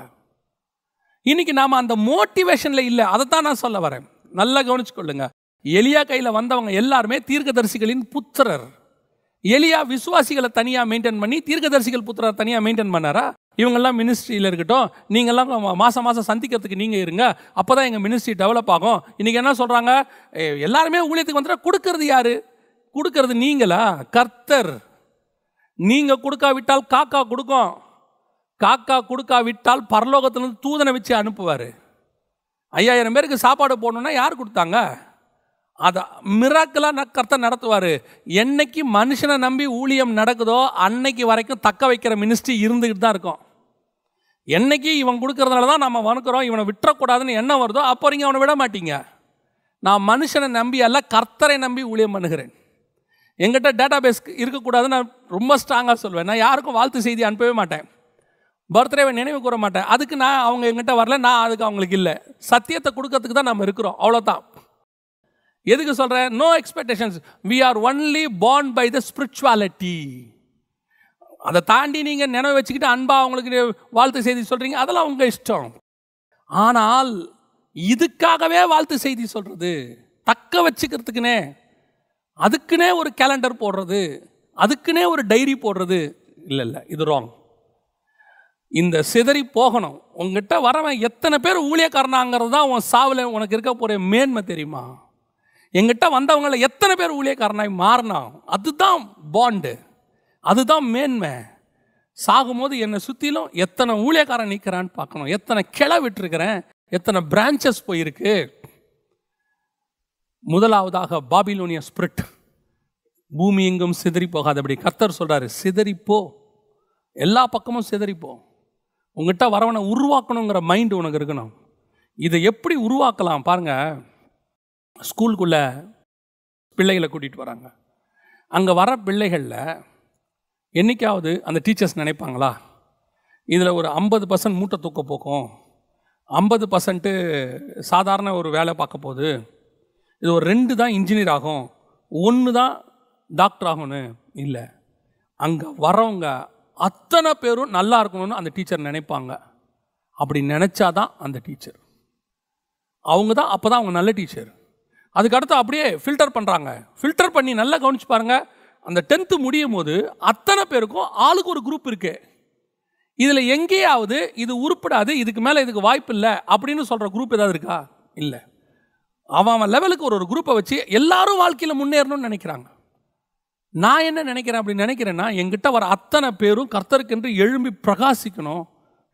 Speaker 1: இன்னைக்கு நாம் அந்த மோட்டிவேஷனில் இல்லை. அதைத்தான் நான் சொல்ல வரேன். நல்லா கவனிச்சுக்கொள்ளுங்க. எலியா கையில் வந்தவங்க எல்லாருமே தீர்க்கதரிசிகளின் புத்திரர். எலியா விசுவாசிகளை தனியாக மெயின்டைன் பண்ணி தீர்க்கதரிசிகள் புத்திரர் தனியாக மெயின்டைன் பண்ணாரா? இவங்கெல்லாம் மினிஸ்ட்ரியில் இருக்கட்டும், நீங்கள்லாம் மாதம் மாதம் சந்திக்கிறதுக்கு நீங்கள் இருங்க, அப்போ தான் எங்கள் மினிஸ்ட்ரி டெவலப் ஆகும். இன்றைக்கி என்ன சொல்கிறாங்க? எல்லாருமே ஊழியத்துக்கு வந்துட்டா கொடுக்கறது யார்? கொடுக்கறது நீங்களா? கர்த்தர். நீங்கள் கொடுக்காவிட்டால் காக்கா கொடுக்கும். காக்கா கொடுக்காவிட்டால் பரலோகத்திலிருந்து தூதனை வச்சு அனுப்புவார். 5000 பேருக்கு சாப்பாடு போடணுன்னா யார் கொடுத்தாங்க? அதை மிராக்கலாக கர்த்தர் நடத்துவார். என்னைக்கு மனுஷனை நம்பி ஊழியம் நடக்குதோ அன்னைக்கு வரைக்கும் தக்க வைக்கிற மினிஸ்ட்ரி இருந்துக்கிட்டு தான் இருக்கும். என்னைக்கு இவன் கொடுக்கறதுனால தான் நம்ம வணக்கிறோம், இவனை விட்டுறக்கூடாதுன்னு என்ன வருதோ அப்போ நீங்கள் அவனை விட மாட்டீங்க. நான் மனுஷனை நம்பி அல்ல, கர்த்தரை நம்பி ஊழியம் பண்ணுகிறேன். எங்கிட்ட டேட்டா பேஸ் இருக்கக்கூடாதுன்னு நான் ரொம்ப ஸ்ட்ராங்காக சொல்வேன். நான் யாருக்கும் வாழ்த்து செய்தி அனுப்பவே மாட்டேன், பர்த்டேவை நினைவு கூற மாட்டேன். அதுக்கு நான் அவங்க எங்கிட்ட வரல, நான் அதுக்கு அவங்களுக்கு இல்லை. சத்தியத்தை கொடுக்கறதுக்கு தான் நம்ம இருக்கிறோம், அவ்வளோதான். எதுக்கு சொல்கிறேன்? No expectations. We are only born by the spirituality. அதை தாண்டி நீங்கள் நினைவு வச்சுக்கிட்டு அன்பாக அவங்களுக்கு வாழ்த்து செய்தி சொல்கிறீங்க, அதெல்லாம் உங்கள் இஷ்டம். ஆனால் இதுக்காகவே வாழ்த்து செய்தி சொல்கிறது, தக்க வச்சுக்கிறதுக்குனே அதுக்குன்னே ஒரு கேலண்டர் போடுறது, அதுக்குன்னே ஒரு டைரி போடுறது, இல்லை, இது ராங். இந்த சிதறி போகணும். உங்ககிட்ட வரவன் எத்தனை பேர் ஊழியக்காரனாங்கிறது தான் உன் சாவில் உனக்கு இருக்க போகிற மேன்மை, தெரியுமா? எங்கிட்ட வந்தவங்கள எத்தனை பேர் ஊழியக்காரனாய் மாறினா, அதுதான் பாண்டு, அதுதான் மேன்மை. சாகும்போது என்னை சுற்றிலும் எத்தனை ஊழியக்காரன் நிற்கிறான்னு பார்க்கணும், எத்தனை கிளை விட்டுருக்கிறேன், எத்தனை பிரான்ச்சஸ் போயிருக்கு. முதலாவதாக பாபிலோனிய ஸ்பிரிட், பூமி எங்கும் சிதறி போகாதபடி கர்த்தர் சொல்கிறாரு, சிதறிப்போ, எல்லா பக்கமும் சிதறிப்போ. உங்ககிட்ட வரவனை உருவாக்கணுங்கிற மைண்டு உனக்கு இருக்கணும். இதை எப்படி உருவாக்கலாம் பாருங்கள். ஸ்கூலுக்குள்ளே பிள்ளைகளை கூட்டிகிட்டு வராங்க. அங்கே வர பிள்ளைகளில் என்றைக்காவது அந்த டீச்சர்ஸ் நினைப்பாங்களா, இதில் ஒரு 50% மூட்டை தூக்க போக்கும், 50% சாதாரண ஒரு வேலை பார்க்க போகுது, இது ஒரு 2 தான் இன்ஜினியர் ஆகும், 1 தான் டாக்டர் ஆகும்னு இல்லை. அங்கே வரவங்க அத்தனை பேரும் நல்லா இருக்கணும்னு அந்த டீச்சர் நினைப்பாங்க. அப்படி நினச்சாதான் அந்த டீச்சர், அவங்க தான், அப்போ தான் அவங்க நல்ல டீச்சர். அதுக்கடுத்து அப்படியே ஃபில்டர் பண்ணுறாங்க. ஃபில்டர் பண்ணி நல்லா கவனிச்சு பாருங்கள். அந்த 10th முடியும் போது அத்தனை பேருக்கும் ஆளுக்கு ஒரு குரூப் இருக்கு. இதில் எங்கேயாவது இது உருப்படாது, இதுக்கு மேலே இதுக்கு வாய்ப்பு இல்லை அப்படின்னு சொல்கிற குரூப் ஏதாவது இருக்கா? இல்லை. அவன் லெவலுக்கு ஒரு குரூப்பை வச்சு எல்லாரும் வாழ்க்கையில் முன்னேறணும்னு நினைக்கிறாங்க. நான் என்ன நினைக்கிறேன் அப்படி நினைக்கிறேன்னா, என்கிட்ட வர அத்தனை பேரும் கர்த்தருக்கென்று எழும்பி பிரகாசிக்கணும்,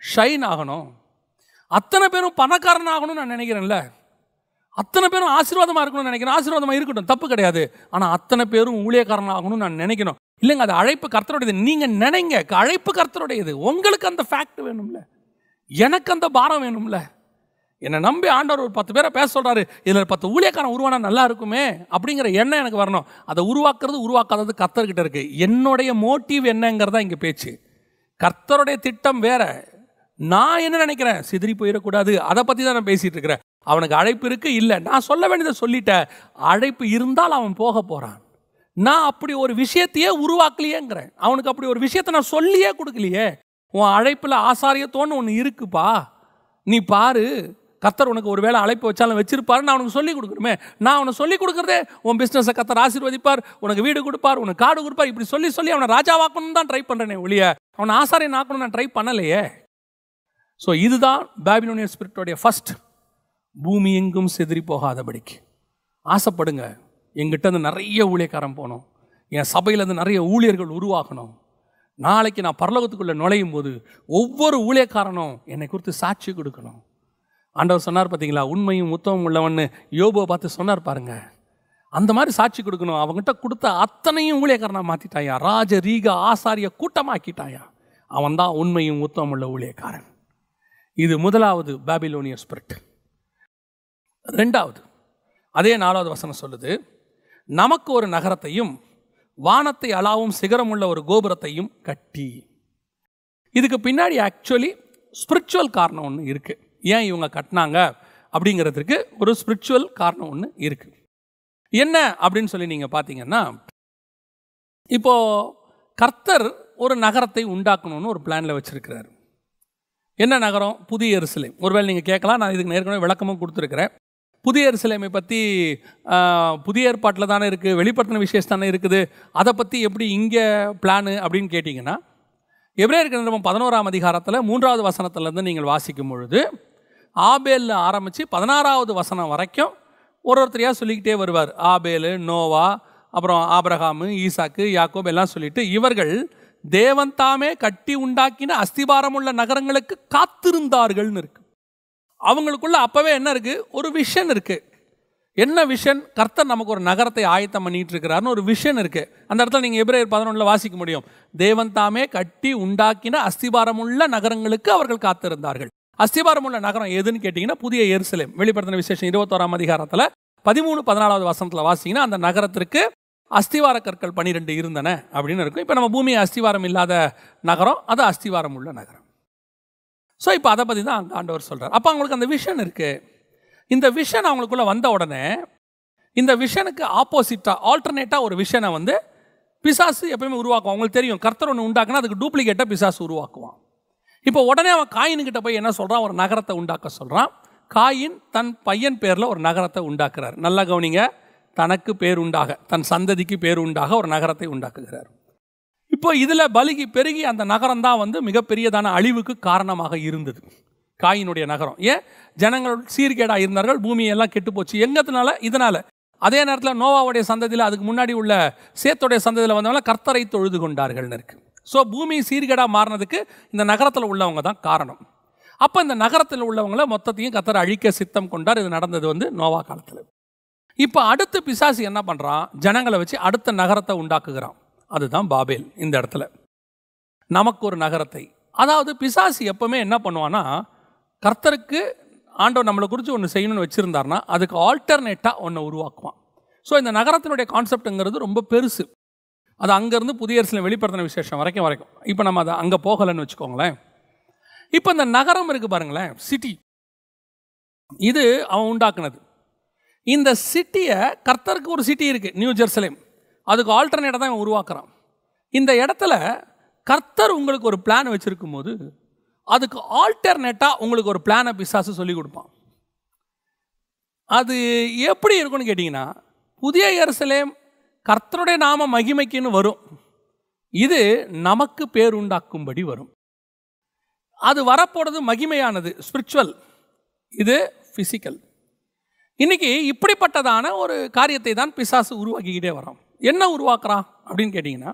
Speaker 1: ஷைன் ஆகணும். அத்தனை பேரும் பணக்காரன் ஆகணும்னு நான் நினைக்கிறேன்ல, அத்தனை பேரும் ஆசீர்வாதமாக இருக்கணும்னு நினைக்கிறேன். ஆசீர்வாதமாக இருக்கட்டும், தப்பு கிடையாது. ஆனால் அத்தனை பேரும் ஊழியக்காரன் ஆகணும்னு நான் நினைக்கணும். இல்லைங்க, அது அழைப்பு கர்த்தருடையது. நீங்கள் நினைங்க, அழைப்பு கர்த்தருடையது. உங்களுக்கு அந்த ஃபேக்ட் வேணும்ல, எனக்கு அந்த பாரம் வேணும்ல. என்னை நம்பி ஆண்டவர் ஒரு 10 பேரை பேச சொல்கிறாரு, இதில் 10 ஊழியக்காரன் உருவானா நல்லா இருக்குமே அப்படிங்கிற எண்ணம் எனக்கு வரணும். அதை உருவாக்குறது உருவாக்காதது கர்த்தர்கிட்ட இருக்குது. என்னுடைய மோட்டிவ் என்னங்கிறதா இங்கே பேச்சு. கர்த்தருடைய திட்டம் வேற. நான் என்ன நினைக்கிறேன், சிதறி போயிடக்கூடாது, அதை பற்றி தான் நான் பேசிகிட்டு இருக்கிறேன். அவனுக்கு அழைப்பு இருக்குது, இல்லை, நான் சொல்ல வேண்டியதை சொல்லிட்டேன். அழைப்பு இருந்தால் அவன் போக போகிறான். நான் அப்படி ஒரு விஷயத்தையே உருவாக்கலையேங்கிறேன். அவனுக்கு அப்படி ஒரு விஷயத்தை நான் சொல்லியே கொடுக்கலையே. உன் அழைப்பில் ஆசாரியத்தோன்னு ஒன்று இருக்குப்பா, நீ பாரு. கர்த்தர் உனக்கு ஒரு வேளை அழைப்பு வச்சாலும் வச்சிருப்பாரு, நான் உனக்கு சொல்லிக் கொடுக்குறமே. நான் அவனை சொல்லிக் கொடுக்குறதே, உன் பிஸ்னஸை கர்த்தர் ஆசீர்வதிப்பார், உனக்கு வீடு கொடுப்பார், உனக்கு காடு கொடுப்பார், இப்படி சொல்லி சொல்லி அவனை ராஜாவாக்கணும்னு தான் ட்ரை பண்ணுறேனே ஒழிய அவனை ஆசாரியன் ஆக்கணும்னு நான் ட்ரை பண்ணலையே. ஸோ இதுதான் பாபிலோனியன் ஸ்பிரிட்டோடைய ஃபர்ஸ்ட். பூமி எங்கும் சிதறி போகாதபடிக்கு ஆசைப்படுங்க. எங்கிட்ட இருந்து நிறைய ஊழியக்காரன் போகணும், என் சபையிலேருந்து நிறைய ஊழியர்கள் உருவாக்கணும். நாளைக்கு நான் பரலோகத்துக்குள்ளே நுழையும் போது ஒவ்வொரு ஊழியக்காரனும் என்னை குறித்து சாட்சி கொடுக்கணும். ஆண்டவர் சொன்னார் பார்த்தீங்களா, உண்மையும் உத்தமம் உள்ளவன்னு யோபுவை பார்த்து சொன்னார் பாருங்க. அந்த மாதிரி சாட்சி கொடுக்கணும். அவங்ககிட்ட கொடுத்த அத்தனையும் ஊழியக்காரனாக மாற்றிட்டாயா, ராஜ ரீக ஆசாரிய கூட்டமாக்கிட்டாயா. அவன் தான் உண்மையும் உத்தமம் உள்ள ஊழியக்காரன். இது முதலாவது பாபிலோனிய ஸ்பிரிட். ரெண்டாவது, அதே 4வது வசனம் சொல்லுது, நமக்கு ஒரு நகரத்தையும் வானத்தை அளாவும் சிகரமுள்ள ஒரு கோபுரத்தையும் கட்டி. இதுக்கு பின்னாடி ஆக்சுவலி ஸ்பிரிச்சுவல் காரணம் ஒன்று இருக்குது. ஏன் இவங்க கட்டினாங்க அப்படிங்கிறதுக்கு ஒரு ஸ்பிரிச்சுவல் காரணம் ஒன்று இருக்குது. என்ன அப்படின்னு சொல்லி நீங்கள் பார்த்தீங்கன்னா, இப்போது கர்த்தர் ஒரு நகரத்தை உண்டாக்கணும்னு ஒரு பிளானில் வச்சுருக்கிறார். என்ன நகரம்? புதிய எருசலேம். ஒருவேளை நீங்கள் கேட்கலாம், நான் இதுக்கு ஏற்கனவே விளக்கமும் கொடுத்துருக்கிறேன். புதிய எருசலேமை பற்றி புதிய ஏற்பாட்டில் தானே இருக்குது, வெளிப்படுத்தின விசேஷம் தானே இருக்குது, அதை பற்றி எப்படி இங்கே பிளானு அப்படின்னு கேட்டிங்கன்னா, எபிரேயருக்கு நிருபம் 11ஆம் அதிகாரத்தில் 3வது வசனத்திலேருந்து நீங்கள் வாசிக்கும் பொழுது ஆபேலில் ஆரம்பித்து 16வது வசனம் வரைக்கும் ஒருத்தரையாக சொல்லிக்கிட்டே வருவார். ஆபேலு, நோவா, அப்புறம் ஆபிரகாமு, ஈசாக்கு, யாக்கோப் எல்லாம் சொல்லிட்டு இவர்கள் தேவன் தாமே கட்டி உண்டாக்கின அஸ்திபாரமுள்ள நகரங்களுக்கு காத்திருந்தார்கள்னு இருக்கு. அவங்களுக்குள்ள அப்பவே என்ன இருக்கு? ஒரு விஷன் இருக்கு. என்ன விஷன்? கர்த்தர் நமக்கு ஒரு நகரத்தை ஆயத்தம் பண்ணிட்டு இருக்கிறாருன்னு ஒரு விஷன் இருக்கு. அந்த இடத்துல நீங்க எபிரேயர் 11 வாசிக்க முடியும். தேவன் தாமே கட்டி உண்டாக்கின அஸ்திபாரமுள்ள நகரங்களுக்கு அவர்கள் காத்திருந்தார்கள். அஸ்திபாரமுள்ள நகரம் எதுன்னு கேட்டீங்கன்னா புதிய எருசலேம். வெளிப்படுத்தின விசேஷம் 21ஆம் அதிகாரத்தில் 13-14வது வசனத்தில் வாசிங்கன்னா அந்த நகரத்திற்கு அஸ்திவார கற்கள் 12 இருந்தன அப்படின்னு இருக்கும். இப்போ நம்ம பூமி அஸ்திவாரம் இல்லாத நகரம், அது அஸ்திவாரம் உள்ள நகரம். ஸோ இப்போ அதை பற்றி தான் ஆண்டவர் சொல்கிறார். அப்போ அவங்களுக்கு அந்த விஷன் இருக்குது. இந்த விஷன் அவங்களுக்குள்ளே வந்த உடனே இந்த விஷனுக்கு ஆப்போசிட்டாக ஆல்டர்னேட்டாக ஒரு விஷனை வந்து பிசாசு எப்பயுமே உருவாக்குவான். அவங்களுக்கு தெரியும், கர்த்தர் ஒன்று உண்டாக்குனா அதுக்கு டூப்ளிகேட்டாக பிசாசு உருவாக்குவான். இப்போ உடனே அவன் காயின்கிட்ட போய் என்ன சொல்கிறான்? ஒரு நகரத்தை உண்டாக்க சொல்கிறான். காயின் தன் பையன் பேரில் ஒரு நகரத்தை உண்டாக்குறார். நல்லா கவனிங்க, தனக்கு பேர் உண்டாக, தன் சந்ததிக்கு பேர் உண்டாக ஒரு நகரத்தை உண்டாக்குகிறார். இப்போ இதில் பலுகி பெருகி அந்த நகரம் தான் வந்து மிகப்பெரியதான அழிவுக்கு காரணமாக இருந்தது, காயினுடைய நகரம். ஏன்? ஜனங்கள் சீர்கேடாக இருந்தார்கள், பூமியெல்லாம் கெட்டு போச்சு. எங்கத்தினால? இதனால். அதே நேரத்தில் நோவாவுடைய சந்ததியில், அதுக்கு முன்னாடி உள்ள சேத்துடைய சந்ததியில் வந்தவங்க கர்த்தரை தொழுது கொண்டார்கள்னு இருக்கு. ஸோ பூமி சீர்கேடாக மாறினதுக்கு இந்த நகரத்தில் உள்ளவங்க தான் காரணம். அப்போ இந்த நகரத்தில் உள்ளவங்கள மொத்தத்தையும் கர்த்தர் அழிக்க சித்தம் கொண்டார். இது நடந்தது வந்து நோவா காலத்தில். இப்போ அடுத்து பிசாசு என்ன பண்ணுறான்? ஜனங்களை வச்சு அடுத்த நகரத்தை உண்டாக்குகிறான். அதுதான் பாபேல். இந்த இடத்துல நமக்கு ஒரு நகரத்தை, அதாவது பிசாசு எப்பவுமே என்ன பண்ணுவான்னா, கர்த்தருக்கு ஆண்டவர் நம்மளை குறித்து ஒன்று செய்யணும்னு வச்சுருந்தார்னா அதுக்கு ஆல்டர்னேட்டாக ஒன்று உருவாக்குவான். ஸோ இந்த நகரத்தினுடைய கான்செப்டுங்கிறது ரொம்ப பெருசு. அது அங்கேருந்து புதிய எருசலேம் வெளிப்படுத்தின விசேஷம் வரைக்கும். இப்போ நம்ம அதை அங்கே போகலைன்னு வச்சுக்கோங்களேன். இப்போ இந்த நகரம் இருக்குது பாருங்களேன், சிட்டி, இது அவன் உண்டாக்குனது. இந்த சிட்டியை, கர்த்தருக்கு ஒரு சிட்டி இருக்குது நியூ ஜெருசலேம், அதுக்கு ஆல்டர்னேட்டாக தான் உருவாக்குறான். இந்த இடத்துல கர்த்தர் உங்களுக்கு ஒரு பிளான் வச்சுருக்கும் போது அதுக்கு ஆல்டர்னேட்டாக உங்களுக்கு ஒரு பிளானை பிசாசு சொல்லி கொடுப்பான். அது எப்படி இருக்குன்னு கேட்டிங்கன்னா, புதிய எருசலேம் கர்த்தருடைய நாம மகிமைக்குன்னு வரும், இது நமக்கு பேர் உண்டாக்கும்படி வரும். அது வரப்போறது மகிமையானது, ஸ்பிரிச்சுவல், இது ஃபிசிக்கல். இன்னைக்கு இப்படிப்பட்டதான ஒரு காரியத்தை தான் பிசாசு உருவாக்கிக்கிட்டே வரோம். என்ன உருவாக்குறான் அப்படின்னு கேட்டிங்கன்னா,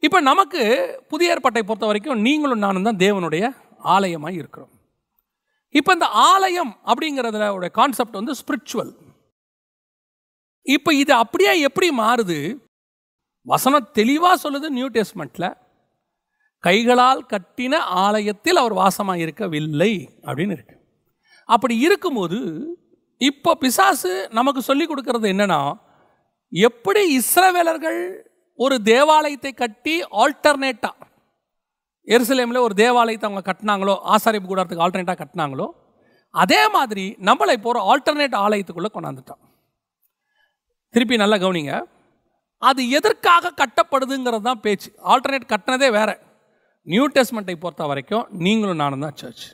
Speaker 1: இப்போ நமக்கு புதிய ஏற்பாட்டை பொறுத்த வரைக்கும் நீங்களும் நானும் தான் தேவனுடைய ஆலயமாக இருக்கிறோம். இப்போ இந்த ஆலயம் அப்படிங்கிறதுல கான்செப்ட் வந்து ஸ்பிரிச்சுவல். இப்போ இது அப்படியே எப்படி மாறுது? வசனம் தெளிவாக சொல்லுது நியூ டெஸ்ட்மெண்ட்டில், கைகளால் கட்டின ஆலயத்தில் அவர் வாசமாக இருக்கவில்லை அப்படின்னு இருக்கு. அப்படி இருக்கும்போது இப்போ பிசாசு நமக்கு சொல்லி கொடுக்கறது என்னன்னா, எப்படி இஸ்ரவேலர்கள் ஒரு தேவாலயத்தை கட்டி ஆல்டர்னேட்டாக எருசலேமில் ஒரு தேவாலயத்தை அவங்க கட்டினாங்களோ, ஆசாரிப்பு கூடாரத்துக்கு ஆல்டர்னேட்டாக கட்டினாங்களோ, அதே மாதிரி நம்மளை இப்போ ஒரு ஆல்டர்னேட் ஆலயத்துக்குள்ளே கொண்டாந்துட்டோம். திருப்பி நல்லா கவனிங்க, அது எதற்காக கட்டப்படுதுங்கிறது தான் பேச்சு. ஆல்டர்னேட் கட்டினதே வேற. நியூ டெஸ்ட்மெண்ட்டை பொறுத்த வரைக்கும் நீங்களும் நானும் தான் சர்ச்.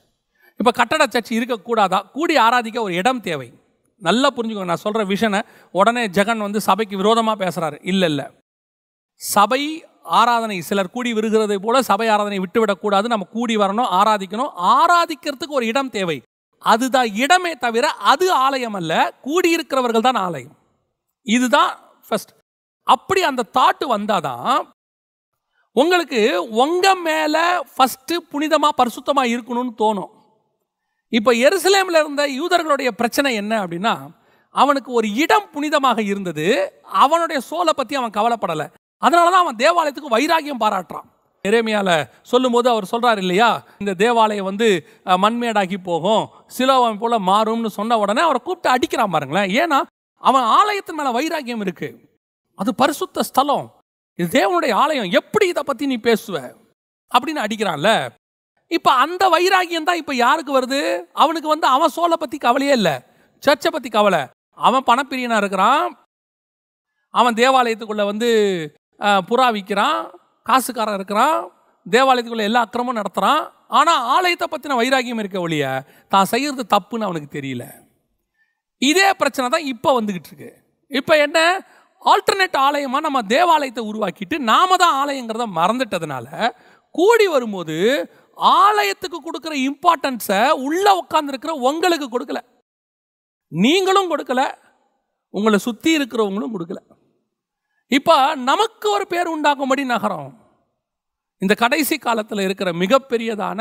Speaker 1: இப்போ கட்டட சர்ச் இருக்கக்கூடாதா? கூடி ஆராதிக்க ஒரு இடம் தேவை. நல்லா புரிஞ்சுக்கோங்க, நான் சொல்கிற விஷனை உடனே ஜெகன் வந்து சபைக்கு விரோதமாக பேசுகிறாரு. இல்லை, சபை ஆராதனை, சிலர் கூடி வருகிறதை போல சபை ஆராதனை விட்டுவிடக்கூடாது. நம்ம கூடி வரணும், ஆராதிக்கணும். ஆராதிக்கிறதுக்கு ஒரு இடம் தேவை, அதுதான் இடமே தவிர அது ஆலயம் அல்ல. கூடியிருக்கிறவர்கள் தான் ஆலயம். இதுதான் ஃபர்ஸ்ட். அப்படி அந்த தாட்டு வந்தாதான் உங்களுக்கு உங்க மேல ஃபர்ஸ்ட் புனிதமா பரிசுத்தமா இருக்கணும்னு தோணும். இப்போ எருசலேமில் இருந்த யூதர்களுடைய பிரச்சனை என்ன அப்படின்னா, அவனுக்கு ஒரு இடம் புனிதமாக இருந்தது, அவனுடைய சோலை பற்றி அவன் கவலைப்படலை. அதனால தான் அவன் தேவாலயத்துக்கு வைராகியம் பாராட்டுறான். எரேமியால சொல்லும் போது அவர் சொல்றாரு இல்லையா, இந்த தேவாலயம் வந்து மண்மேடாகி போகும், சிலோவாம் போல மாறும்னு சொன்ன உடனே அவரை கூப்பிட்டு அடிக்கிறான் பாருங்களேன். ஏன்னா அவன் ஆலயத்தின் மேல வைராகியம் இருக்கு, அது பரிசுத்த ஸ்தலம், இது தேவனுடைய ஆலயம், எப்படி இதை பத்தி நீ பேசுவ அப்படின்னு அடிக்கிறான்ல. இப்ப அந்த வைராகியம் தான் இப்ப யாருக்கு வருது? அவனுக்கு வந்து அவன் சோலை பத்தி கவலையே இல்லை, சர்ச்சை பத்தி கவலை. அவன் பணப்பிரியனா இருக்கிறான், அவன் தேவாலயத்துக்குள்ள வந்து புறா விற்கிறான், காசுக்காரன் இருக்கிறான், தேவாலயத்துக்குள்ள எல்லா அக்கிரமும் நடத்துகிறான். ஆனால் ஆலயத்தை பற்றின வைராக்கியம் இருக்க ஒழிய தான் செய்கிறது தப்புன்னு அவனுக்கு தெரியல. இதே பிரச்சனை தான் இப்போ வந்துக்கிட்டு இருக்கு. இப்போ என்ன, ஆல்டர்னேட் ஆலயமாக நம்ம தேவாலயத்தை உருவாக்கிட்டு நாம தான் ஆலயங்கிறத மறந்துட்டதுனால கூடி வரும்போது ஆலயத்துக்கு கொடுக்குற இம்பார்ட்டன்ஸை உள்ள உட்கார்ந்துருக்கிற உங்களுக்கு கொடுக்கல, நீங்களும் கொடுக்கல, உங்களை சுற்றி இருக்கிறவங்களும் கொடுக்கல. இப்போ நமக்கு ஒரு பேர் உண்டாக்கும்படி நகரம். இந்த கடைசி காலத்தில் இருக்கிற மிகப்பெரியதான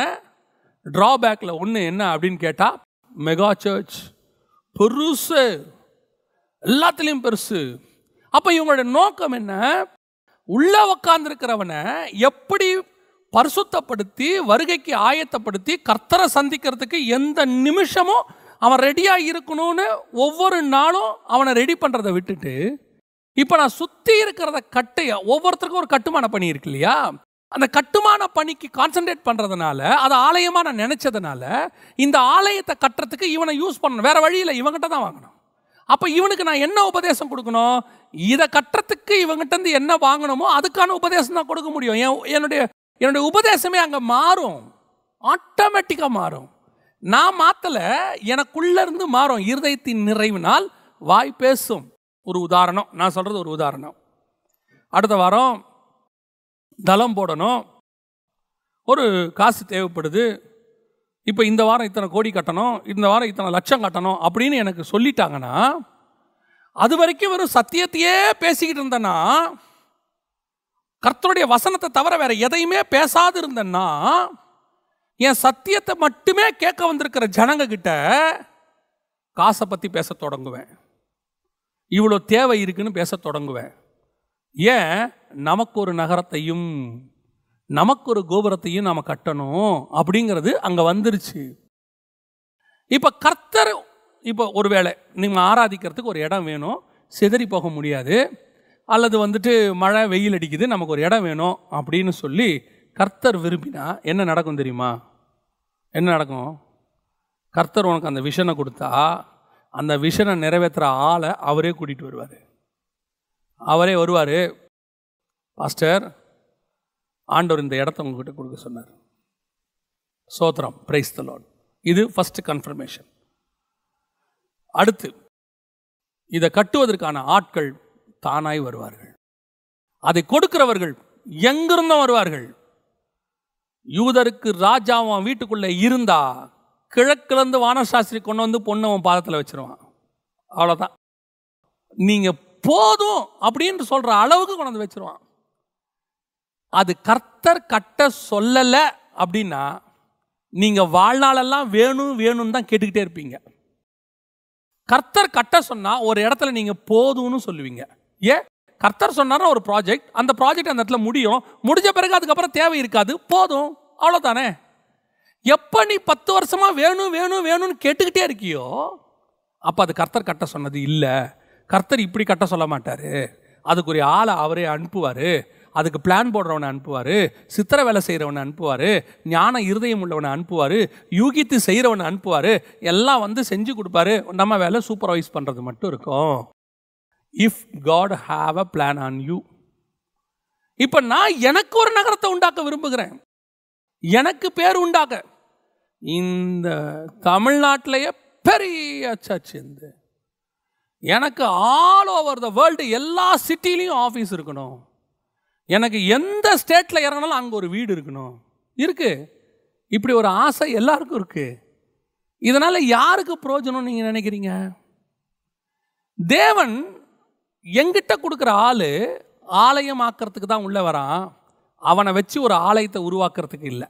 Speaker 1: டிராபேக்கில் ஒன்று என்ன அப்படின்னு கேட்டால், மெகா சர்ச் பெருசு, எல்லாத்துலேயும் பெருசு. அப்போ இவங்களோட நோக்கம் என்ன, உள்ள உக்காந்துருக்கிறவனை எப்படி பரிசுத்தப்படுத்தி வருகைக்கு ஆயத்தப்படுத்தி கர்த்தரை சந்திக்கிறதுக்கு எந்த நிமிஷமும் அவன் ரெடியாக இருக்கணும்னு ஒவ்வொரு நாளும் அவனை ரெடி பண்ணுறதை விட்டுட்டு, இப்போ நான் சுற்றி இருக்கிறத ஒவ்வொருத்தருக்கும் ஒரு கட்டுமான பணி இருக்கு இல்லையா, அந்த கட்டுமான பணிக்கு கான்சன்ட்ரேட் பண்ணுறதுனால, அதை ஆலயமாக நான் நினச்சதுனால இந்த ஆலயத்தை கட்டுறதுக்கு இவனை யூஸ் பண்ணணும். வேறு வழியில் இவங்கிட்ட தான் வாங்கணும். அப்போ இவனுக்கு நான் என்ன உபதேசம் கொடுக்கணும், இதை கட்டுறதுக்கு இவங்கிட்ட என்ன வாங்கணுமோ அதுக்கான உபதேசம் தான் கொடுக்க முடியும். என்னுடைய உபதேசமே அங்கே மாறும், ஆட்டோமேட்டிக்காக மாறும். நான் மாற்றலை, எனக்குள்ளேருந்து மாறும். இருதயத்தின் நிறைவினால் வாய் பேசும். ஒரு உதாரணம் நான் சொல்கிறது, ஒரு உதாரணம். அடுத்த வாரம் தளம் போடணும், ஒரு காசு தேவைப்படுது. இப்போ இந்த வாரம் இத்தனை கோடி கட்டணும், இந்த வாரம் இத்தனை லட்சம் கட்டணும் அப்படின்னு எனக்கு சொல்லிட்டாங்கன்னா, அது வரைக்கும் வெறும் சத்தியத்தையே பேசிக்கிட்டு இருந்தேன்னா, கர்த்தருடைய வசனத்தை தவிர வேற எதையுமே பேசாது இருந்தேன்னா, என் சத்தியத்தை மட்டுமே கேட்க வந்திருக்கிற ஜனங்க கிட்ட காசை பற்றி பேச தொடங்குவேன், இவ்வளோ தேவை இருக்குன்னு பேச தொடங்குவேன். ஏன், நமக்கு ஒரு நகரத்தையும் நமக்கு ஒரு கோபுரத்தையும் நாம் கட்டணும் அப்படிங்கிறது அங்கே வந்துருச்சு. இப்போ கர்த்தர், இப்போ ஒருவேளை நீங்கள் ஆராதிக்கிறதுக்கு ஒரு இடம் வேணும், சிதறி போக முடியாது, அல்லது மழை வெயில் அடிக்குது, நமக்கு ஒரு இடம் வேணும் அப்படின்னு சொல்லி கர்த்தர் விரும்பினா என்ன நடக்கும் தெரியுமா? என்ன நடக்கும்? கர்த்தர் உனக்கு அந்த விஷனை கொடுத்தா அந்த விஷனை நிறைவேற்றுற ஆளை அவரே கூட்டிகிட்டு வருவார். அவரே வருவார், பாஸ்டர் ஆண்டவர் இந்த இடத்த உங்ககிட்ட கொடுக்க சொன்னார், சோத்ரம், பிரைஸ் தி லார்ட். இது ஃபர்ஸ்ட் கன்ஃபர்மேஷன். அடுத்து இதை கட்டுவதற்கான ஆட்கள் தானாய் வருவார்கள். அதை கொடுக்கிறவர்கள் எங்கிருந்தும் வருவார்கள். யூதருக்கு ராஜாவும் வீட்டுக்குள்ளே இருந்தா கிழக்கிழந்து வானசாஸ்திரி கொண்டு வந்து பொண்ணு அவன் பாதத்தில் வச்சிருவான். அவ்வளோதான். நீங்கள் போதும் அப்படின்னு சொல்கிற அளவுக்கு கொண்டு வந்து வச்சிருவான். அது கர்த்தர் கட்ட சொல்லலை அப்படின்னா நீங்கள் வாழ்நாளெல்லாம் வேணும் வேணும்னு தான் கேட்டுக்கிட்டே இருப்பீங்க. கர்த்தர் கட்ட சொன்னால் ஒரு இடத்துல நீங்கள் போதும்னு சொல்லுவீங்க. ஏன், கர்த்தர் சொன்னார்னா ஒரு ப்ராஜெக்ட், அந்த ப்ராஜெக்ட் அந்த இடத்துல முடிஞ்ச பிறகு அதுக்கப்புறம் தேவை இருக்காது, போதும், அவ்வளோதானே. எப்போ நீ 10 வருஷமா வேணும் வேணும் வேணும்னு கேட்டுக்கிட்டே இருக்கியோ அப்போ அது கர்த்தர் கட்ட சொன்னது இல்லை. கர்த்தர் இப்படி கட்ட சொல்ல மாட்டார், அதுக்குரிய ஆளை அவரே அனுப்புவார், அதுக்கு பிளான் போடுறவனை அனுப்புவார், சித்திர வேலை செய்கிறவனை அனுப்புவார், ஞான இருதயம் உள்ளவனை அனுப்புவார், யூகித்து செய்கிறவனை அனுப்புவார், எல்லாம் வந்து செஞ்சு கொடுப்பாரு. நம்ம வேலை சூப்பர்வைஸ் பண்ணுறது மட்டும் இருக்கும். If God have a plan on you. இப்போ நான் எனக்கு ஒரு நகரத்தை உண்டாக்க விரும்புகிறேன், எனக்கு பேர் உண்டாக்க. இந்த தமிழ்நாட்டிலேயே பெரிய சர்ச் இருந்து எனக்கு ஆல் ஓவர் த வேர்ல்டு எல்லா சிட்டிலையும் ஆஃபீஸ் இருக்கணும், எனக்கு எந்த ஸ்டேட்டில் இறங்கினாலும் அங்கே ஒரு வீடு இருக்கணும். இருக்கு, இப்படி ஒரு ஆசை எல்லாருக்கும் இருக்கு. இதனால் யாருக்கு பிரயோஜனம் நீங்கள் நினைக்கிறீங்க? தேவன் எங்கிட்ட கொடுக்குற ஆள் ஆலயம் ஆக்கிறதுக்கு தான் உள்ளே வரான், அவனை வச்சு ஒரு ஆலயத்தை உருவாக்குறதுக்கு இல்லை.